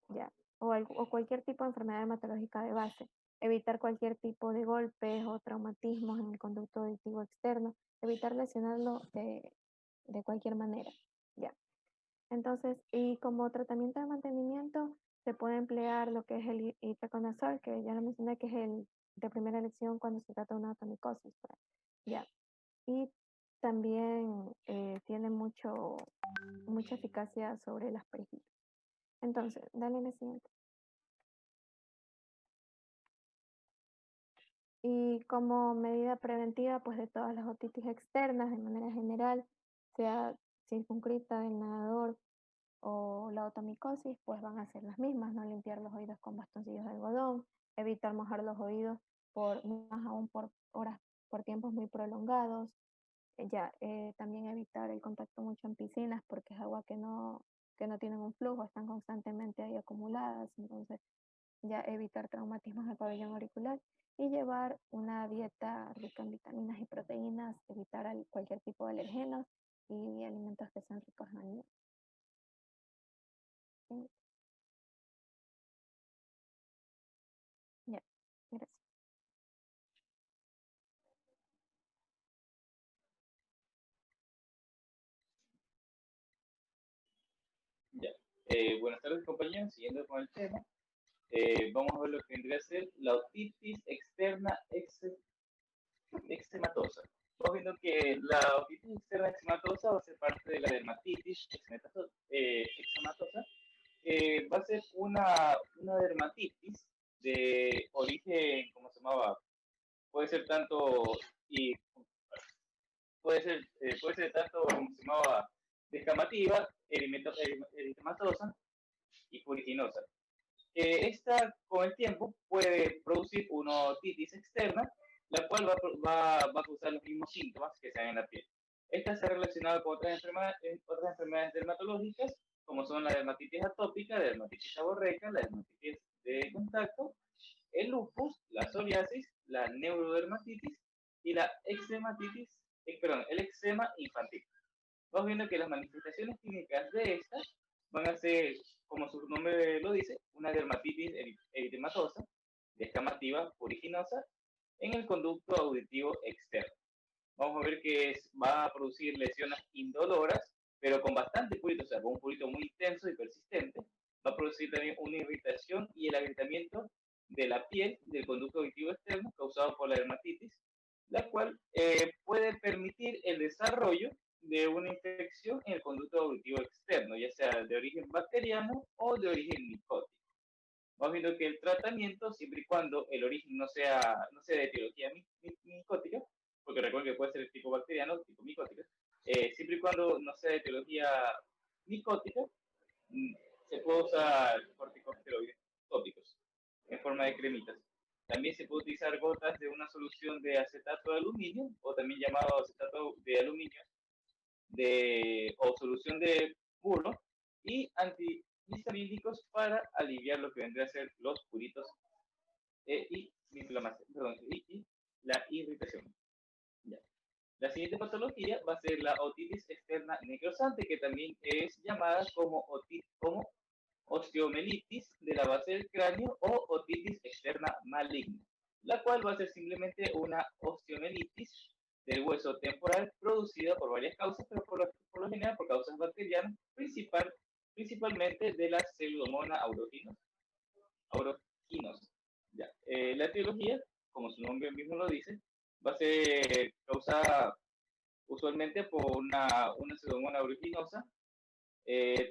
ya, o cualquier tipo de enfermedad dermatológica de base, evitar cualquier tipo de golpes o traumatismos en el conducto auditivo externo, evitar lesionarlo de cualquier manera, ya. Entonces, y como tratamiento de mantenimiento, se puede emplear lo que es el itraconazol, que ya lo mencioné, que es el de primera elección cuando se trata de una atomicosis, pues, ya. Y también tiene mucha eficacia sobre las periquitas. Entonces, dale en el siguiente. Y como medida preventiva, pues de todas las otitis externas, de manera general, sea circunscrita del nadador o la otomicosis, pues van a ser las mismas, no limpiar los oídos con bastoncillos de algodón, evitar mojar los oídos más aún por horas, por tiempos muy prolongados, también evitar el contacto mucho en piscinas porque es agua que no tienen un flujo, están constantemente ahí acumuladas, entonces ya evitar traumatismos del pabellón auricular y llevar una dieta rica en vitaminas y proteínas, evitar cualquier tipo de alergenos y alimentos que sean ricos en alimentos. Sí. Ya, gracias. Ya. Buenas tardes, compañeros. Siguiendo con el tema, vamos a ver lo que vendría a ser la otitis externa eczematosa. Vamos viendo que la otitis externa eczematosa va a ser parte de la dermatitis eczematosa. Va a ser una dermatitis de origen, ¿cómo se llamaba? Puede ser tanto y puede ser tanto, como se llamaba, descamativa, eritematosa y puriginosa. Esta, con el tiempo, puede producir una otitis externa, la cual va a causar los mismos síntomas que se dan en la piel. Esta está relacionada con otras enfermedades dermatológicas, como son la dermatitis atópica, la dermatitis seborreica, la dermatitis de contacto, el lupus, la psoriasis, la neurodermatitis y la el eczema infantil. Vamos viendo que las manifestaciones clínicas de estas van a ser, como su nombre lo dice, una dermatitis eritematosa, descamativa, puriginosa, en el conducto auditivo externo. Vamos a ver que va a producir lesiones indoloras, pero con bastante prurito, o sea, con un prurito muy intenso y persistente. Va a producir también una irritación y el agrietamiento de la piel del conducto auditivo externo causado por la dermatitis, la cual puede permitir el desarrollo de una infección en el conducto auditivo externo, ya sea de origen bacteriano o de origen micótico. Vamos viendo que el tratamiento, siempre y cuando el origen no sea de etiología micótica, porque recuerden que puede ser tipo bacteriano, tipo micótica, siempre y cuando no sea de etiología micótica, se puede usar corticosteroides tópicos en forma de cremitas. También se puede utilizar gotas de una solución de acetato de aluminio, o también llamado acetato de aluminio, o solución de buro, y antihistamínicos para aliviar lo que vendría a ser los puritos y la irritación. Ya. La siguiente patología va a ser la otitis externa necrosante, que también es llamada como osteomelitis de la base del cráneo o otitis externa maligna, la cual va a ser simplemente una osteomelitis del hueso temporal producida por varias causas, pero por lo general por causas bacterianas, principalmente de la Pseudomonas aeruginosa. La etiología, como su nombre mismo lo dice, va a ser causada usualmente por una pseudomonas aeruginosa.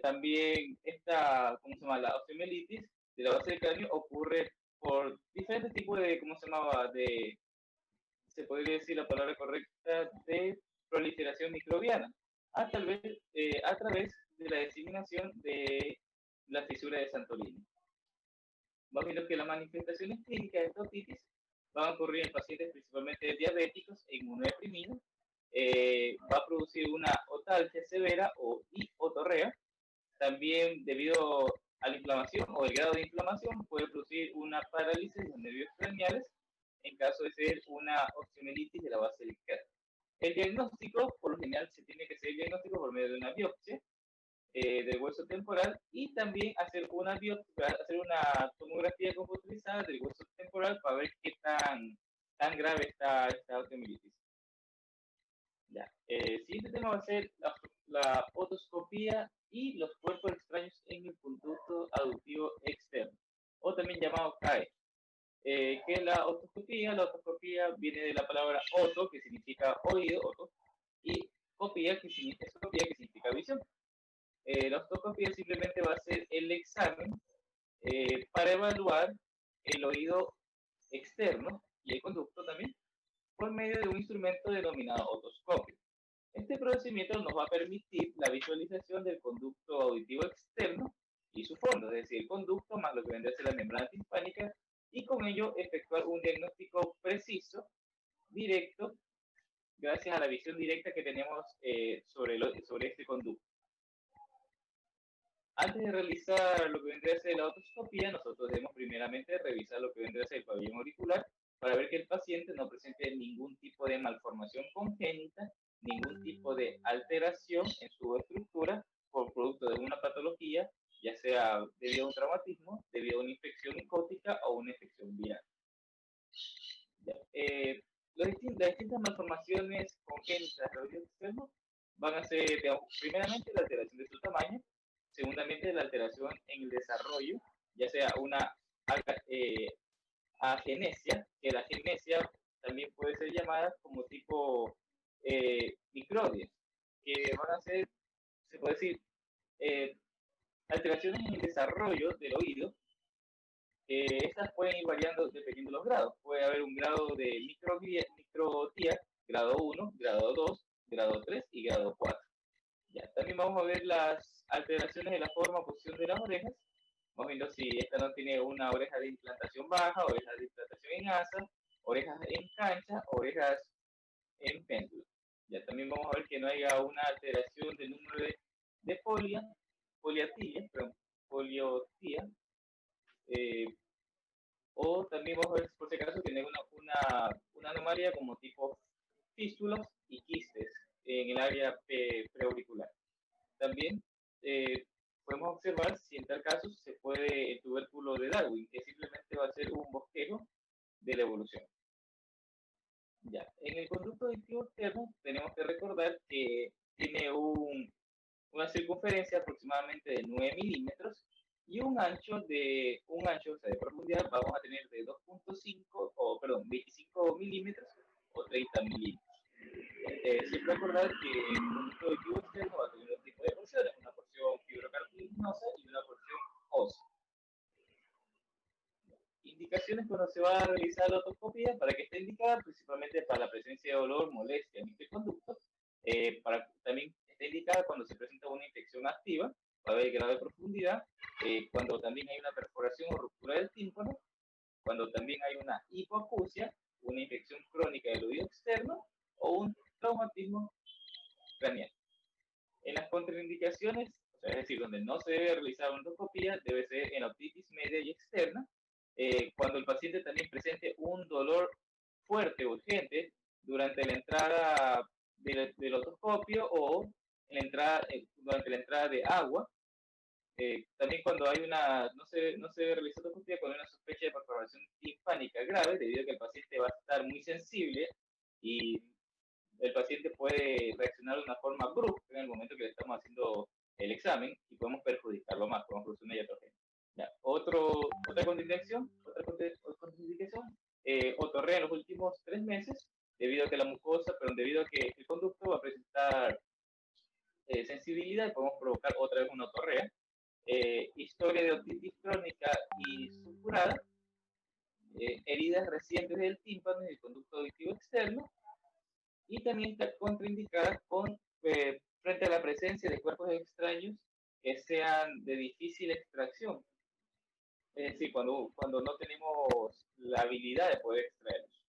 También esta, ¿cómo se llama? La osteomielitis de la base del cráneo ocurre por diferentes tipos de, ¿cómo se llamaba? Se podría decir la palabra correcta, de proliferación microbiana, a través de la diseminación de la fisura de Santorini. Vamos viendo que las manifestaciones clínicas de esta otitis van a ocurrir en pacientes principalmente diabéticos e inmunodeprimidos. Va a producir una otalgia severa y otorrea. También, debido a la inflamación o el grado de inflamación, puede producir una parálisis de los nervios craneales en caso de ser una osteomielitis de la base del cráneo. El diagnóstico, por lo general, se tiene que hacer el diagnóstico por medio de una biopsia del hueso temporal y también hacer una tomografía computarizada del hueso temporal para ver qué tan grave está esta osteomielitis. Ya. El siguiente tema va a ser la otoscopía y los cuerpos extraños en el conducto auditivo externo, o también llamado CAE. ¿Qué es la otoscopía? La otoscopía viene de la palabra oto, que significa oído, oto, y copía, que significa visión. La otoscopía simplemente va a ser el examen para evaluar el oído externo y el conducto también por medio de un instrumento denominado otoscopio. Este procedimiento nos va a permitir la visualización del conducto auditivo externo y su fondo, es decir, el conducto más lo que vendría a ser la membrana timpánica, y con ello efectuar un diagnóstico preciso, directo, gracias a la visión directa que tenemos sobre este conducto. Antes de realizar lo que vendría a ser la otoscopía, nosotros debemos primeramente revisar lo que vendría a ser el pabellón auricular para ver que el paciente no presente ningún tipo de malformación congénita, ningún tipo de alteración en su estructura por producto de una patología, ya sea debido a un traumatismo, debido a una infección micótica o una infección viral. Las distintas malformaciones congénitas del oído externo van a ser, digamos, primeramente la alteración de su tamaño, segundamente la alteración en el desarrollo, ya sea una agenesia, que la agenesia también puede ser llamada como tipo microbias, que van a ser, se puede decir, alteraciones en el desarrollo del oído. Estas pueden ir variando dependiendo de los grados. Puede haber un grado de microtía, grado 1, grado 2, grado 3 y grado 4. Ya, también vamos a ver las alteraciones de la forma o posición de las orejas. Vamos viendo si esta no tiene una oreja de implantación baja, orejas de implantación en asa, orejas en cancha, orejas en péndulo. Ya, también vamos a ver que no haya una alteración del número de poliotía, o también vamos a ver, por si acaso, tener una anomalía como tipo fístulas y quistes en el área preauricular. También podemos observar si en tal caso se puede el tubérculo de Darwin, que simplemente va a ser un bosquejo de la evolución. Ya, en el conducto auditivo externo tenemos que recordar que tiene una circunferencia aproximadamente de 9 milímetros y un ancho, de profundidad vamos a tener de 25 milímetros o 30 milímetros. Siempre recordar que el conducto auditivo externo va a tener dos tipos de porciones, una porción fibrocartilaginosa y una porción ósea. Indicaciones cuando se va a realizar la otoscopía, para que esté indicada, principalmente para la presencia de dolor, molestia en este conducto, también está indicada cuando se presenta una infección activa, para ver el grado de profundidad, cuando también hay una perforación o ruptura del tímpano, cuando también hay una hipoacusia, una infección crónica del oído externo o un traumatismo craneal. En las contraindicaciones, es decir, donde no se debe realizar una otoscopía, debe ser en la otitis media y externa, cuando el paciente también presente un dolor fuerte, urgente, durante la entrada del otoscopio o durante la entrada de agua. También cuando hay no se debe realizar otoscopia cuando hay una sospecha de perforación timpánica grave, debido a que el paciente va a estar muy sensible y el paciente puede reaccionar de una forma brusca en el momento que le estamos haciendo el examen y podemos perjudicarlo más, podemos producir una iatrogenia. Otra contraindicación, otorrea en los últimos 3 meses, debido a que el conducto va a presentar historia de otitis crónica y supurada, heridas recientes del tímpano y del conducto auditivo externo, y también está contraindicada frente a la presencia de cuerpos extraños que sean de difícil extracción. Es decir, cuando no tenemos la habilidad de poder extraerlos.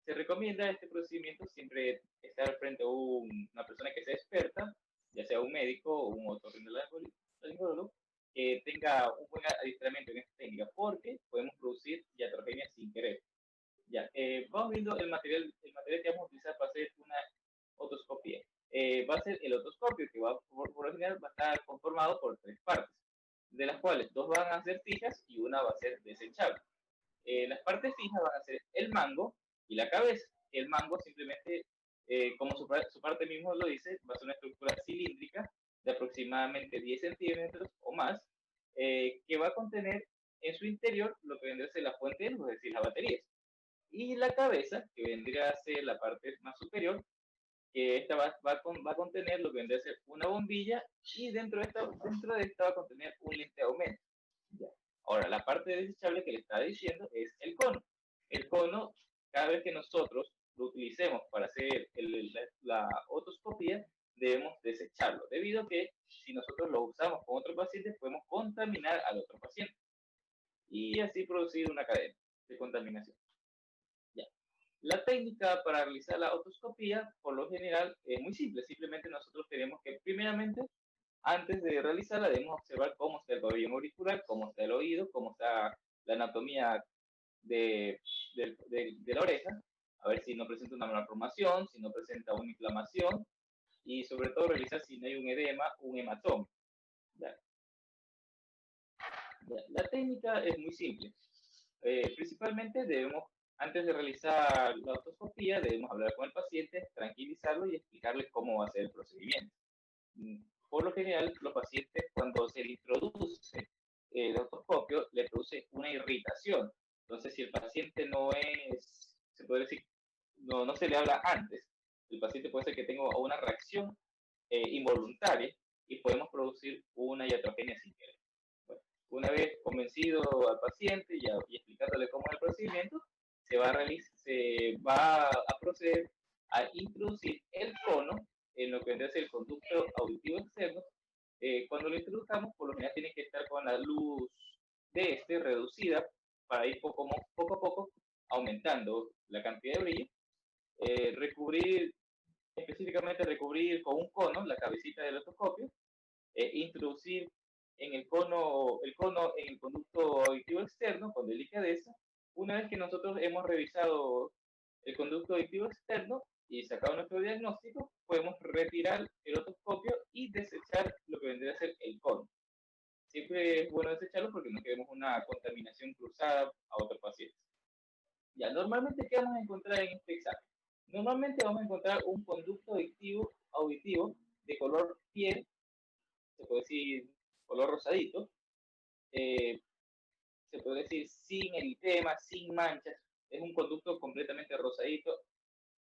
Se recomienda este procedimiento siempre estar frente a una persona que sea experta, ya sea un médico o un otorrinolaringólogo, que tenga un buen adiestramiento en esta técnica, porque podemos producir iatrogenia sin querer. Ya, vamos viendo el material que vamos a utilizar para hacer una otoscopía. Va a ser el otoscopio, que por lo general va a estar conformado por 3 partes, de las cuales 2 van a ser fijas y una va a ser desechable. Las partes fijas van a ser el mango y la cabeza. El mango simplemente, como su parte mismo lo dice, va a ser una estructura cilíndrica de aproximadamente 10 centímetros o más, que va a contener en su interior lo que vendría a ser la fuente de luz, es decir, las baterías. Y la cabeza, que vendría a ser la parte más superior, que esta va a contener lo que vendría a ser una bombilla, y dentro de esta va a contener un lente de aumento. Ya. Ahora, la parte desechable que le estaba diciendo es el cono. El cono, cada vez que nosotros lo utilicemos para hacer la otoscopía, debemos desecharlo, debido a que si nosotros lo usamos con otro paciente, podemos contaminar al otro paciente y así producir una cadena de contaminación. Ya. La técnica para realizar la otoscopía, por lo general, es muy simple. Simplemente nosotros tenemos que, primeramente, antes de realizarla, debemos observar cómo está el pabellón auricular, cómo está el oído, cómo está la anatomía de la oreja, a ver si no presenta una malformación, si no presenta una inflamación, y sobre todo revisar si no hay un edema, un hematoma. ¿Ya? La técnica es muy simple. Principalmente antes de realizar la otoscopía, debemos hablar con el paciente, tranquilizarlo y explicarle cómo va a ser el procedimiento. Por lo general, los pacientes, cuando se le introduce el otoscopio, le produce una irritación. Entonces, si el paciente no es, se puede decir, no se le habla antes, el paciente puede ser que tenga una reacción involuntaria y podemos producir una iatrogenia sin querer. Bueno, una vez convencido al paciente y explicándole cómo es el procedimiento, se va a proceder a introducir el cono en lo que vendría a ser el conducto auditivo externo. Cuando lo introduzcamos, por lo general tiene que estar con la luz de reducida para ir poco a poco aumentando la cantidad de brillo. Específicamente recubrir con un cono la cabecita del otoscopio, introducir en el cono en el conducto auditivo externo con delicadeza. Una vez que nosotros hemos revisado el conducto auditivo externo y sacado nuestro diagnóstico, podemos retirar el otoscopio y desechar lo que vendría a ser el cono. Siempre es bueno desecharlo porque no queremos una contaminación cruzada a otros pacientes. Ya, normalmente, ¿qué vamos a encontrar en este examen? Normalmente vamos a encontrar un conducto auditivo de color piel, se puede decir color rosadito, se puede decir sin eritema, sin manchas, es un conducto completamente rosadito,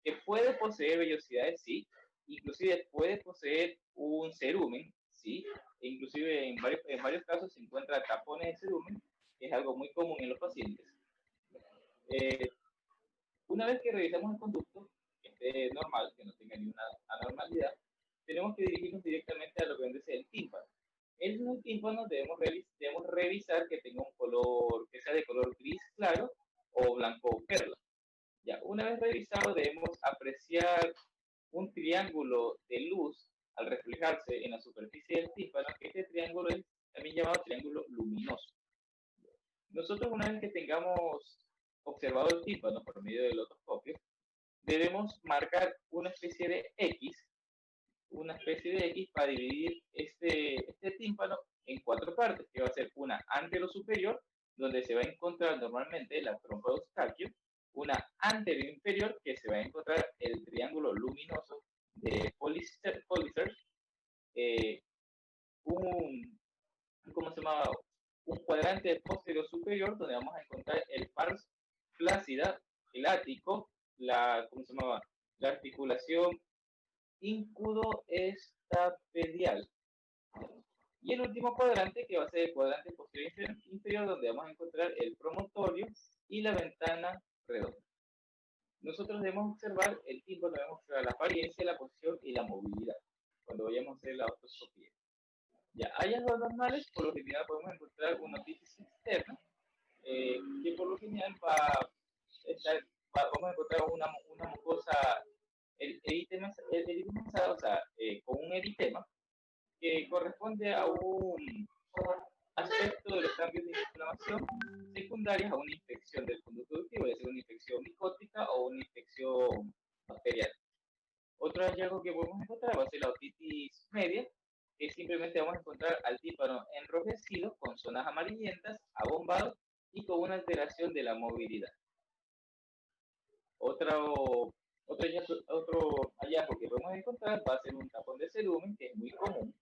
que puede poseer vellosidades, sí, inclusive puede poseer un cerumen, sí, e inclusive en varios casos se encuentra tapones de cerumen, que es algo muy común en los pacientes. Una vez que revisamos el conducto, que esté normal, que no tenga ninguna anormalidad, tenemos que dirigirnos directamente a lo que vende el tímpano. En el tímpano debemos revisar que tenga un color, que sea de color gris claro o blanco perla. Ya, una vez revisado, debemos apreciar un triángulo de luz al reflejarse en la superficie del tímpano, que este triángulo es también llamado triángulo luminoso. Nosotros, una vez que tengamos observado el tímpano por medio del otoscopio, debemos marcar una especie de X para dividir este tímpano en 4 partes, que va a ser una antero-superior, donde se va a encontrar normalmente la trompa de Eustaquio, una antero-inferior, que se va a encontrar el triángulo luminoso de Policer, un cuadrante posterior-superior, donde vamos a encontrar el pars flácida, el ático, la articulación íncudo-estapedial, Y el último cuadrante, que va a ser el cuadrante posterior inferior, donde vamos a encontrar el promontorio y la ventana redonda. Nosotros debemos observar el tímpano, debemos observar la apariencia, la posición y la movilidad cuando vayamos a hacer la ortoscopía. Ya, hay algo normales, por lo general podemos encontrar una otitis externa, que por lo general vamos a encontrar una mucosa eritemizada, o sea, con un eritema, que corresponde a un aspecto de los cambios de inflamación secundarios a una infección del conducto auditivo, ya sea una infección micótica o una infección bacteriana. Otro hallazgo que podemos encontrar va a ser la otitis media, que simplemente vamos a encontrar al tímpano enrojecido, con zonas amarillentas, abombado y con una alteración de la movilidad. Otro hallazgo que podemos encontrar va a ser un tapón de cerumen, que es muy común.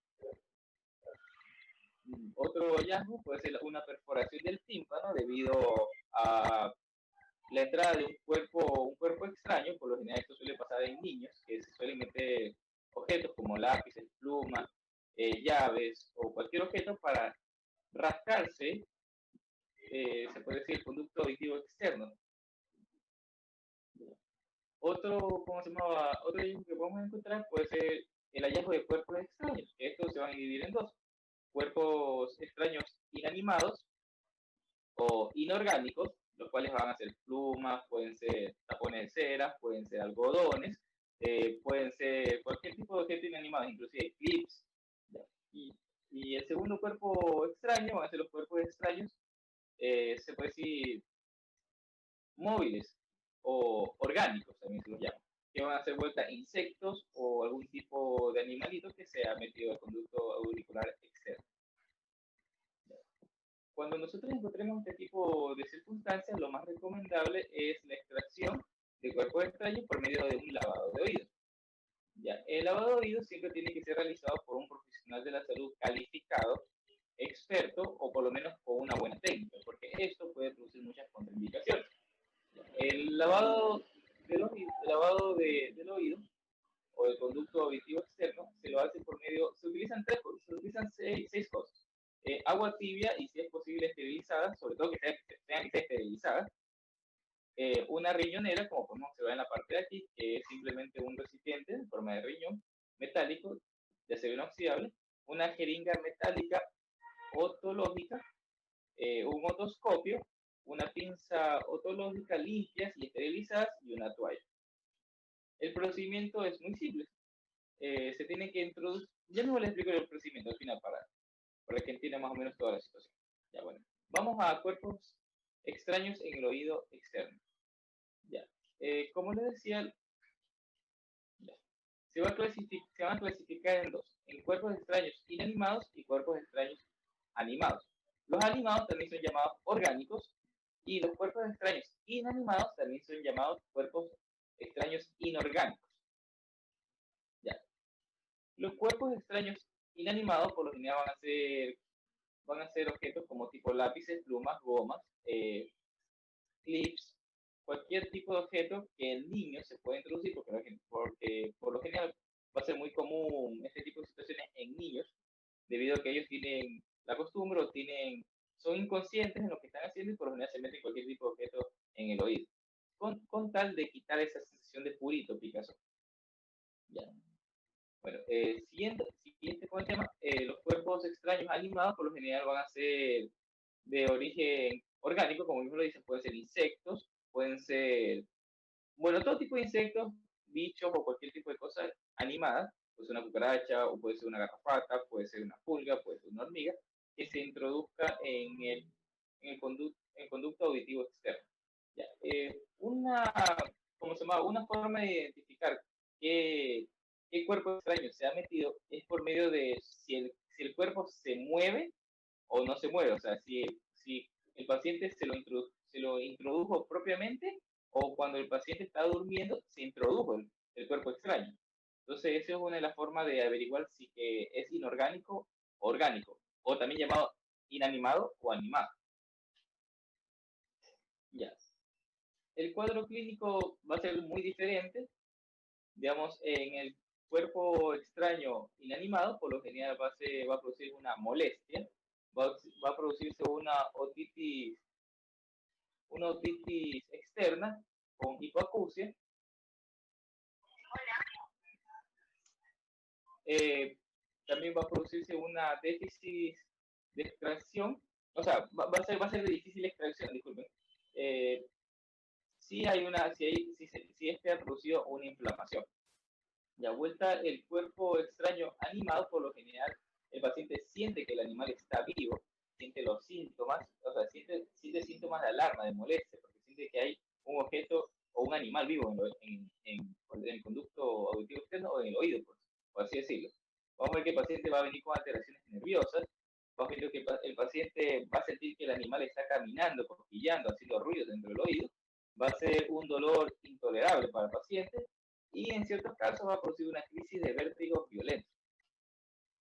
Otro hallazgo puede ser una perforación del tímpano debido a la entrada de un cuerpo extraño. Por lo general esto suele pasar en niños, que se suelen meter objetos como lápices, plumas, llaves o cualquier objeto para rascarse, se puede decir, el conducto auditivo externo. Otro hallazgo que podemos encontrar puede ser el hallazgo de cuerpos extraños. Estos se van a dividir en dos: cuerpos extraños inanimados o inorgánicos, los cuales van a ser plumas, pueden ser tapones de cera, pueden ser algodones, pueden ser cualquier tipo de objeto inanimado, inclusive clips. Y el segundo cuerpo extraño van a ser los cuerpos extraños, se puede decir, móviles o orgánicos, también se los llama, que van a hacer vuelta insectos o algún tipo de animalito que se ha metido al conducto auricular externo. Cuando nosotros encontremos este tipo de circunstancias, lo más recomendable es la extracción de cuerpos extraños por medio de un lavado de oídos. Ya, el lavado de oídos siempre tiene que ser realizado por un profesional de la salud calificado, experto o por lo menos con una buena técnica, porque esto puede producir muchas contraindicaciones. El lavado del oído o del conducto auditivo externo se lo hace por medio, se utilizan seis cosas. Agua tibia y, si es posible, esterilizada, sobre todo que sean esterilizadas. Una riñonera, como podemos observar en la parte de aquí, que es simplemente un recipiente en forma de riñón metálico de acero inoxidable. Una jeringa metálica otológica, un otoscopio, una pinza otológica limpias y esterilizadas y una toalla. El procedimiento es muy simple. Se tiene que introducir, ya mismo les explico el procedimiento al final para que entienda más o menos toda la situación. Ya, bueno, vamos a cuerpos extraños en el oído externo. Ya, como les decía, ya, se van a clasificar en dos: en cuerpos extraños inanimados y cuerpos extraños animados. Los animados también son llamados orgánicos y los cuerpos extraños inanimados también son llamados cuerpos extraños inorgánicos. Ya. Los cuerpos extraños inanimados por lo general van a ser objetos como tipo lápices, plumas, gomas, clips, cualquier tipo de objeto que el niño se pueda introducir, porque por lo general va a ser muy común este tipo de situaciones en niños, debido a que ellos tienen la costumbre o son inconscientes en lo que están haciendo y por lo general se meten cualquier tipo de objeto en el oído, con tal de quitar esa sensación de purito, picazón. Ya. Bueno, siguiente con el tema, los cuerpos extraños animados por lo general van a ser de origen orgánico, como mismo lo dicen, pueden ser insectos, pueden ser, bueno, todo tipo de insectos, bichos o cualquier tipo de cosa animada, puede ser una cucaracha o puede ser una garrapata, puede ser una pulga, puede ser una hormiga, que se introduzca en el conducto auditivo externo. Ya, una forma de identificar qué cuerpo extraño se ha metido es por medio de si el cuerpo se mueve o no se mueve, o sea, si el paciente se lo introdujo propiamente o cuando el paciente está durmiendo se introdujo el cuerpo extraño. Entonces, esa es una de las formas de averiguar si es inorgánico o orgánico, o también llamado inanimado o animado. Ya. El cuadro clínico va a ser muy diferente. Digamos, en cuerpo extraño inanimado, por lo general va a producir una molestia, va a producirse una otitis externa con hipoacusia. También va a producirse una déficit de extracción, o sea, va a ser de difícil extracción, disculpen. Si este ha producido una inflamación. Ya vuelta el cuerpo extraño animado, por lo general, el paciente siente que el animal está vivo, siente los síntomas, o sea, siente síntomas de alarma, de molestia, porque siente que hay un objeto o un animal vivo en el conducto auditivo externo o en el oído, por así decirlo. Vamos a ver que el paciente va a venir con alteraciones nerviosas, vamos a ver que el paciente va a sentir que el animal está caminando, cosquillando, haciendo ruido dentro del oído, va a ser un dolor intolerable para el paciente, y en ciertos casos va a producir una crisis de vértigo violento.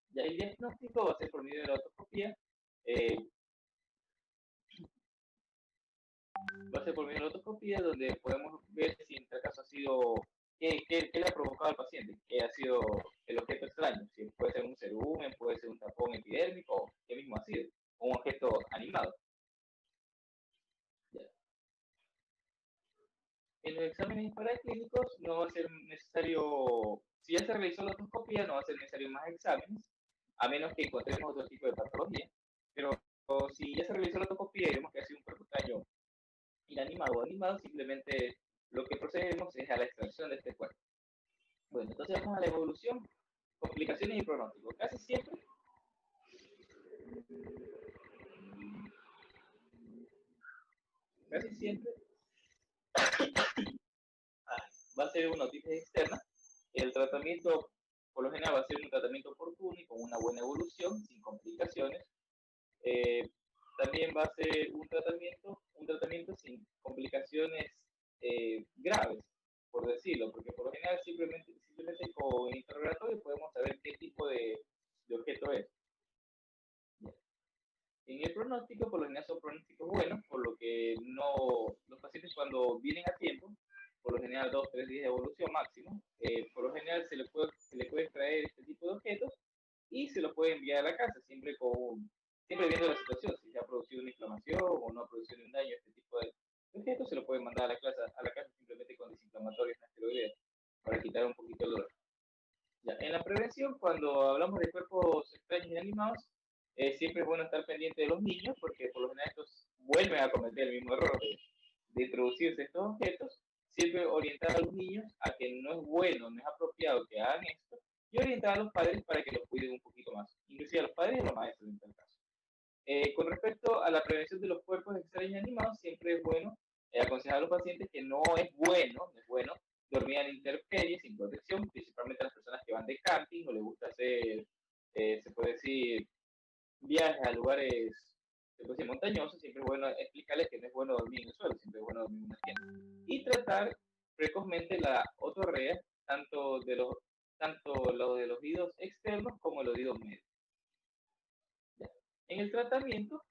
Ya el diagnóstico va a ser por medio de la otoscopía, donde podemos ver si en este caso ha sido, qué le ha provocado al paciente, qué ha sido el objeto extraño, si puede ser un cerumen, puede ser un tapón epidérmico, o qué mismo ha sido, un objeto animado. Ya. En los exámenes paraclínicos no va a ser necesario, si ya se realizó la otoscopía, no va a ser necesario más exámenes, a menos que encontremos otro tipo de patología. Pero si ya se realizó la otoscopía y vemos que ha sido un cuerpo extraño inanimado o animado, simplemente lo que procedemos es a la extracción de este cuerpo. Bueno, entonces vamos a la evolución, complicaciones y pronósticos. Casi siempre va a ser una otitis externa. El tratamiento, por lo general, va a ser un tratamiento oportuno y con una buena evolución, sin complicaciones. También va a ser un tratamiento sin complicaciones graves, por decirlo, porque por lo general simplemente con el interrogatorio podemos saber qué tipo de objeto es. En el pronóstico, por lo general son pronósticos buenos, por lo que los pacientes cuando vienen a tiempo, por lo general 2 o 3 días de evolución máximo, por lo general se le puede extraer este tipo de objetos y se los puede enviar a la casa, siempre viendo la situación, si se ha producido una inflamación o no ha producido un daño a este tipo de objetos, se lo pueden mandar a la casa simplemente con desinflamatorios no esteroideos para quitar un poquito el dolor. Ya, en la prevención, cuando hablamos de cuerpos extraños inanimados, siempre es bueno estar pendiente de los niños, porque por lo general estos vuelven a cometer el mismo error de introducirse estos objetos. Siempre orientar a los niños a que no es bueno, no es apropiado que hagan esto, y orientar a los padres para que los cuiden un poquito más, inclusive a los padres y a los maestros en tal caso. Con respecto a la prevención de los cuerpos extraños animados, siempre es bueno aconsejar a los pacientes que no es bueno dormir en intemperie sin protección, principalmente a las personas que van de camping o les gusta hacer, se puede decir, viajes a lugares montañosos. Siempre es bueno explicarles que no es bueno dormir en el suelo, siempre es bueno dormir en una tienda. Y tratar precozmente la otorrea, tanto lo de los oídos externos como los oídos medios. En el tratamiento,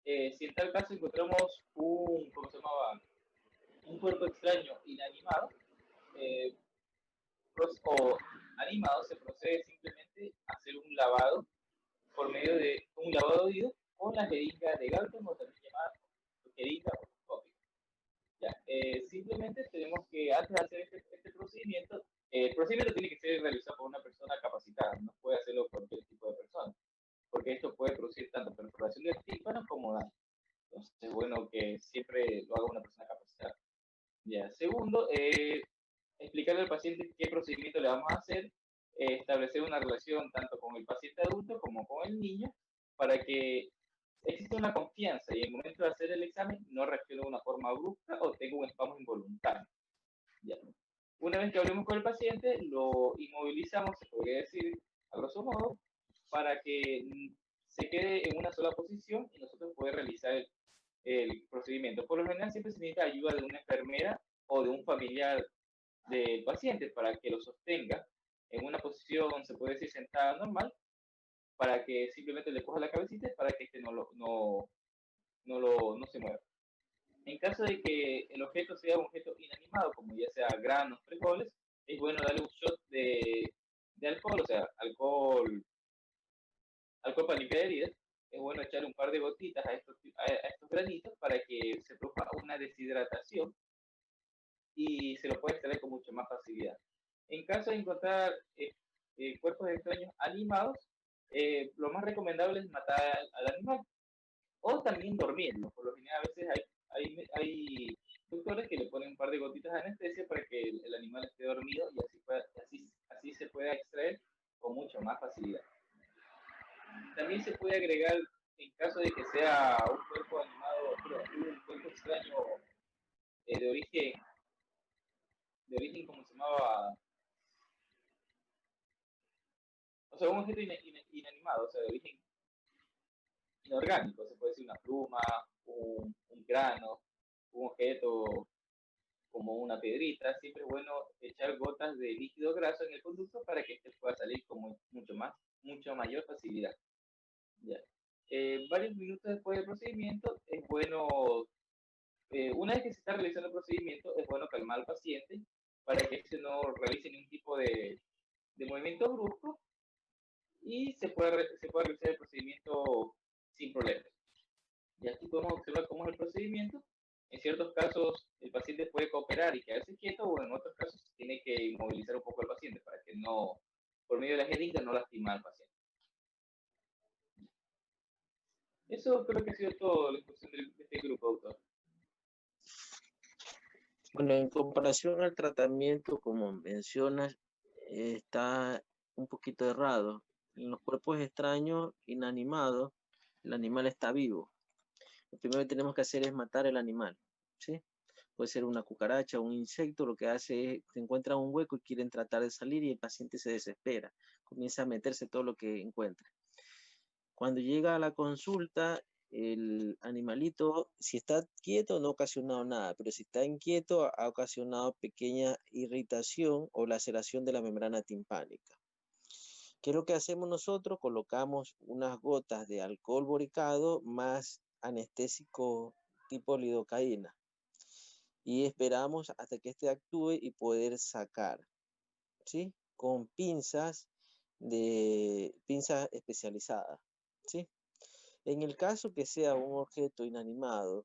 si en tal caso encontramos un cuerpo extraño inanimado o animado, se procede simplemente a hacer un lavado por medio de un lavado de oído con la jeringa de Galton, o también llamada jeringa otoscópica. Simplemente tenemos que, antes de hacer este procedimiento, el procedimiento tiene que ser realizado por una persona capacitada, no puede hacerlo cualquier tipo de persona, porque esto puede producir tanto perforación del tímpano como daño. Entonces es bueno que siempre lo haga una persona capacitada. Segundo, explicarle al paciente qué procedimiento le vamos a hacer, establecer una relación tanto con el paciente adulto como con el niño, para que exista una confianza y en el momento de hacer el examen no reaccione de una forma brusca o tenga un espasmo involuntario. Una vez que hablemos con el paciente, lo inmovilizamos, se podría decir a grosso modo, para que se quede en una sola posición y nosotros poder realizar el procedimiento. Por lo general siempre se necesita ayuda de una enfermera o de un familiar del paciente para que lo sostenga en una posición, se puede decir, sentada normal, para que simplemente le coja la cabecita para que este no se mueva. En caso de que el objeto sea un objeto inanimado, como ya sea granos, frijoles, es bueno darle un shot de de alcohol, o sea, alcohol para limpiar heridas, es bueno echar un par de gotitas a estos granitos para que se produzca una deshidratación y se lo puede extraer con mucho más facilidad. En caso de encontrar cuerpos extraños animados, lo más recomendable es matar al animal o también dormirlo. Por lo general, a veces hay doctores que le ponen un par de gotitas de anestesia para que el animal esté dormido y así se pueda extraer con mucho más facilidad. También se puede agregar, en caso de que sea un cuerpo animado, un cuerpo extraño de origen, como se llamaba, o sea, un objeto inanimado, o sea, de origen inorgánico, se puede decir una pluma, un grano, un objeto como una piedrita. Siempre es bueno echar gotas de líquido graso en el conducto para que este pueda salir con mucho mayor facilidad. Ya. Varios minutos después del procedimiento, es bueno, una vez que se está realizando el procedimiento, es bueno calmar al paciente para que se no realice ningún tipo de movimiento brusco y se pueda realizar el procedimiento sin problemas. Y aquí podemos observar cómo es el procedimiento. En ciertos casos el paciente puede cooperar y quedarse quieto, o en otros casos tiene que inmovilizar un poco al paciente para que no, por medio de la jeringa, no lastimar al paciente. Eso creo que ha sido todo la exposición de este grupo, doctor. Bueno, en comparación al tratamiento, como mencionas, está un poquito errado. En los cuerpos extraños, inanimados, el animal está vivo. Lo primero que tenemos que hacer es matar el animal, ¿sí? Puede ser una cucaracha, un insecto, lo que hace es, se encuentra un hueco y quieren tratar de salir y el paciente se desespera, comienza a meterse todo lo que encuentra. Cuando llega a la consulta, el animalito, si está quieto, no ha ocasionado nada, pero si está inquieto, ha ocasionado pequeña irritación o laceración de la membrana timpánica. ¿Qué es lo que hacemos nosotros? Colocamos unas gotas de alcohol boricado más anestésico tipo lidocaína y esperamos hasta que este actúe y poder sacar, ¿sí? Con pinzas especializadas, ¿sí? En el caso que sea un objeto inanimado,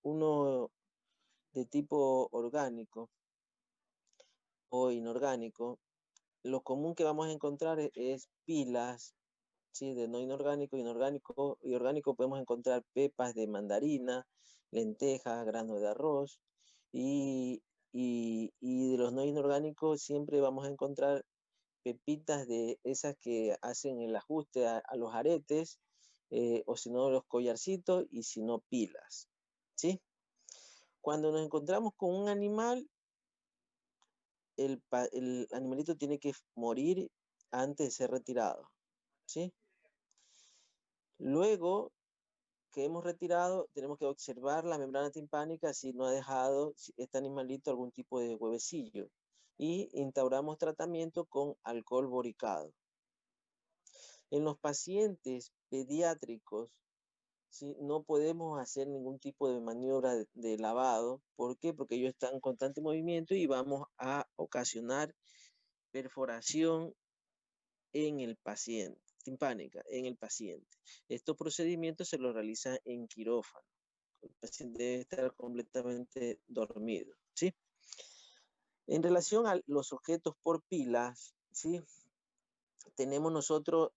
uno de tipo orgánico o inorgánico, lo común que vamos a encontrar es pilas, ¿sí? De no inorgánico, inorgánico y orgánico podemos encontrar pepas de mandarina, lentejas, granos de arroz y de los no inorgánicos siempre vamos a encontrar pepitas de esas que hacen el ajuste a los aretes, o si no los collarcitos y si no pilas, ¿sí? Cuando nos encontramos con un animal, el animalito tiene que morir antes de ser retirado, ¿sí? Luego que hemos retirado, tenemos que observar la membrana timpánica si no ha dejado este animalito algún tipo de huevecillo y instauramos tratamiento con alcohol boricado. En los pacientes pediátricos, ¿sí? No podemos hacer ningún tipo de maniobra de lavado. ¿Por qué? Porque ellos están en constante movimiento y vamos a ocasionar perforación en el paciente, timpánica, en el paciente. Estos procedimientos se los realizan en quirófano. El paciente debe estar completamente dormido, ¿sí? En relación a los objetos por pilas, ¿sí? Tenemos nosotros,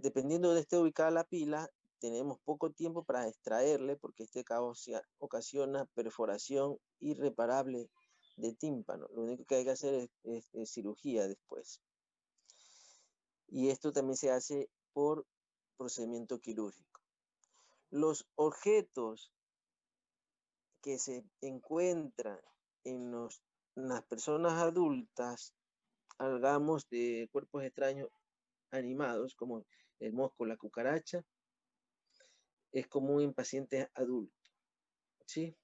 dependiendo de esté ubicada la pila, tenemos poco tiempo para extraerle porque este ocasiona perforación irreparable de tímpano. Lo único que hay que hacer es cirugía después. Y esto también se hace por procedimiento quirúrgico. Los objetos que se encuentran en las personas adultas, hagamos de cuerpos extraños animados, como el mosco, la cucaracha, es común en pacientes adultos, ¿sí?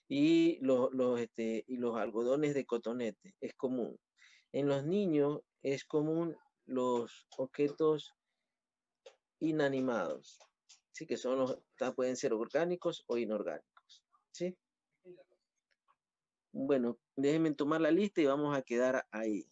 Y los algodones de cotonete es común. En los niños es común los objetos inanimados, ¿sí? Que son pueden ser orgánicos o inorgánicos, ¿sí? Bueno, déjenme tomar la lista y vamos a quedar ahí.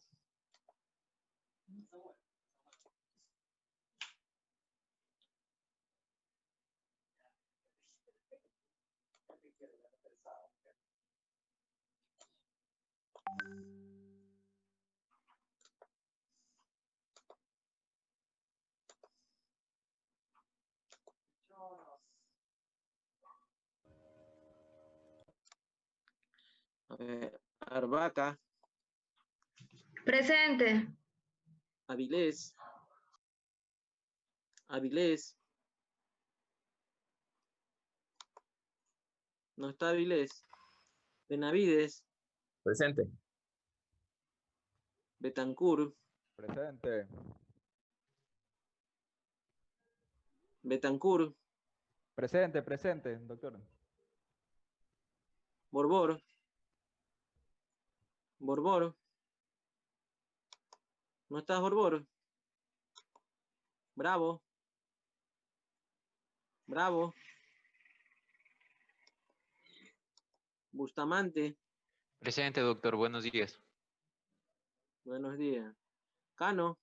A ver, Arbaca, Presente. Avilés, Avilés. No está Avilés. Benavides, Presente. Betancur, Presente. Betancur, Presente, presente, doctor. Borbor, Borbor. ¿No estás Borbor? Bravo, Bravo. Bustamante, Presente, doctor. Buenos días. buenos días. Cano,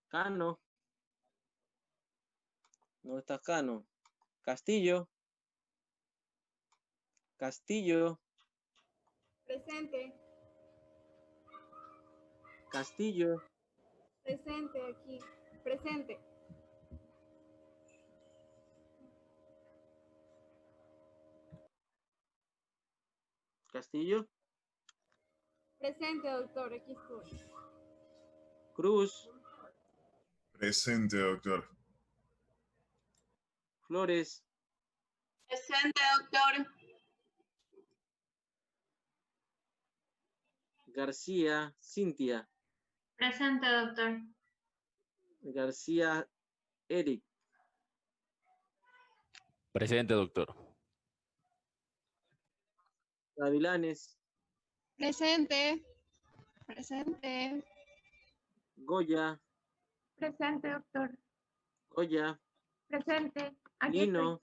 Cano. ¿No estás Cano? Castillo, Castillo, Presente. Castillo, Presente aquí. Presente. Castillo, Presente, doctor. Aquí estoy. Cruz, Presente, doctor. Flores, Presente, doctor. García, Cintia, Presente, doctor. García, Eric, Presente, doctor. Gavilanes, Presente. Presente. Goya, Presente, doctor. Goya, Presente. Aquí Lino,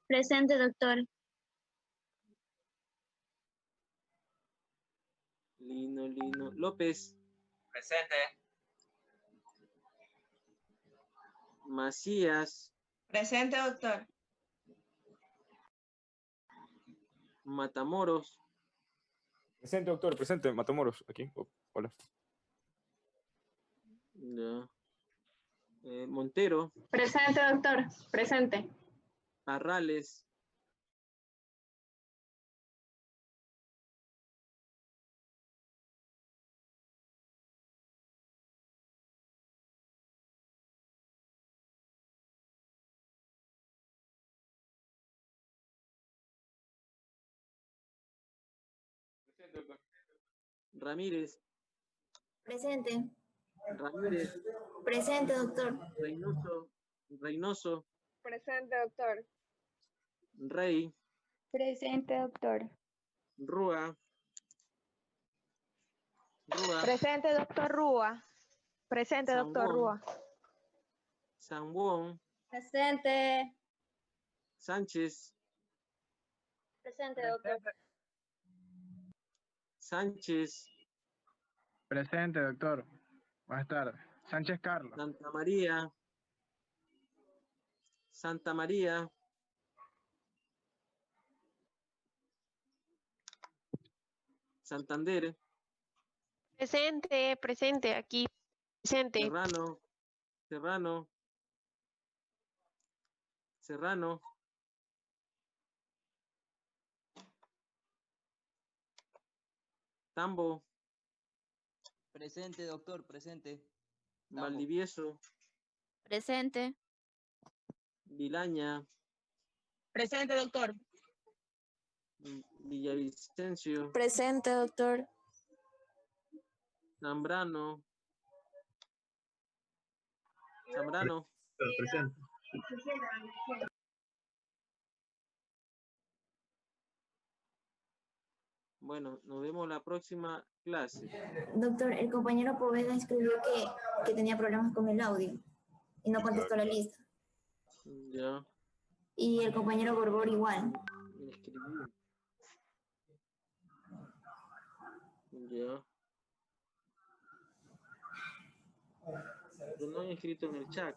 Presente, doctor. Lino, López, Presente. Macías, Presente, doctor. Matamoros, Presente, doctor. Presente. Matamoros. Aquí. Oh, hola. ya. Montero, Presente, doctor. Presente. Parrales, Presente, doctor. Ramírez, Presente. Ramírez, Presente, doctor. Reynoso, Presente, doctor. Rey, Presente, doctor. Rúa, Presente, doctor Rúa. Presente, doctor Rúa. Sanguón, Presente. Sánchez, Presente, doctor. Sánchez, Presente, doctor. Buenas tardes. Sánchez Carlos. Santa María, Santa María, Santander, Presente, presente, aquí. Presente. Serrano, Serrano, Serrano, Tambo, Presente, doctor, presente. Tambo. Valdivieso, Presente. Vilaña, Presente, doctor. Villavicencio, Presente, doctor. Zambrano, Presente. Bueno, nos vemos la próxima clase. Doctor, el compañero Poveda escribió que tenía problemas con el audio y no contestó la lista. Ya, Y el compañero Borbor igual. escribí. Ya. Pero no han escrito en el chat.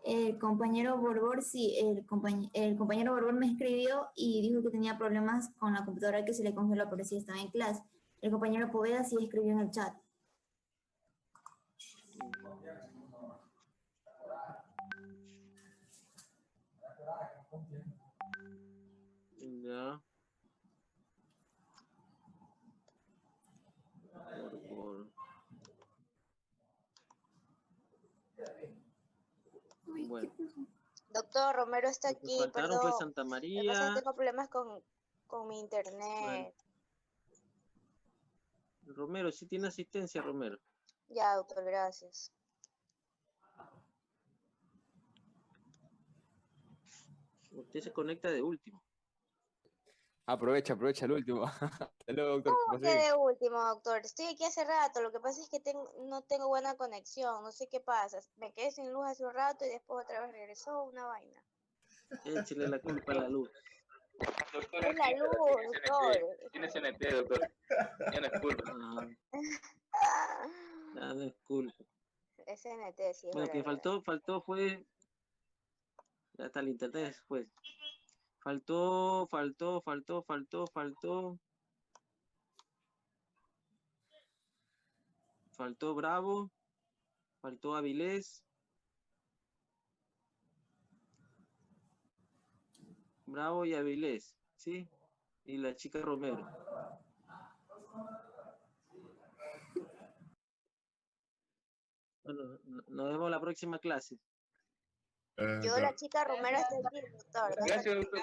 El compañero Borbor, sí, el compañero Borbor me escribió y dijo que tenía problemas con la computadora que se le congeló, pero sí estaba en clase. El compañero Poveda sí escribió en el chat. Ya. Borbor. Bueno. Doctor, Romero está Lo que aquí, faltaron fue perdón. Santa Lo que pasa es María. que tengo problemas con mi Bueno, internet. Romero, sí tiene asistencia, Romero. Ya, doctor, gracias. Usted se conecta de último. Aprovecha el último. Hasta luego, doctor. ¿Cómo que de último, doctor? Estoy aquí hace rato. Lo que pasa es que no tengo buena conexión. No sé qué pasa. Me quedé sin luz hace un rato y después otra vez regresó una vaina. Échale la culpa a la luz. Doctor, Es la entienda, luz, doctor. tiene CNT, doctor. Ya no es culpa. No es culpa. Es CNT, sí, es Bueno, que verdad. faltó fue. Hasta el internet después. Faltó. Faltó Bravo. Faltó Avilés. Bravo y Avilés, ¿sí? Y la chica Romero. Bueno, nos vemos la próxima clase. Yo, la chica Romero, está aquí, doctor. Gracias, doctor.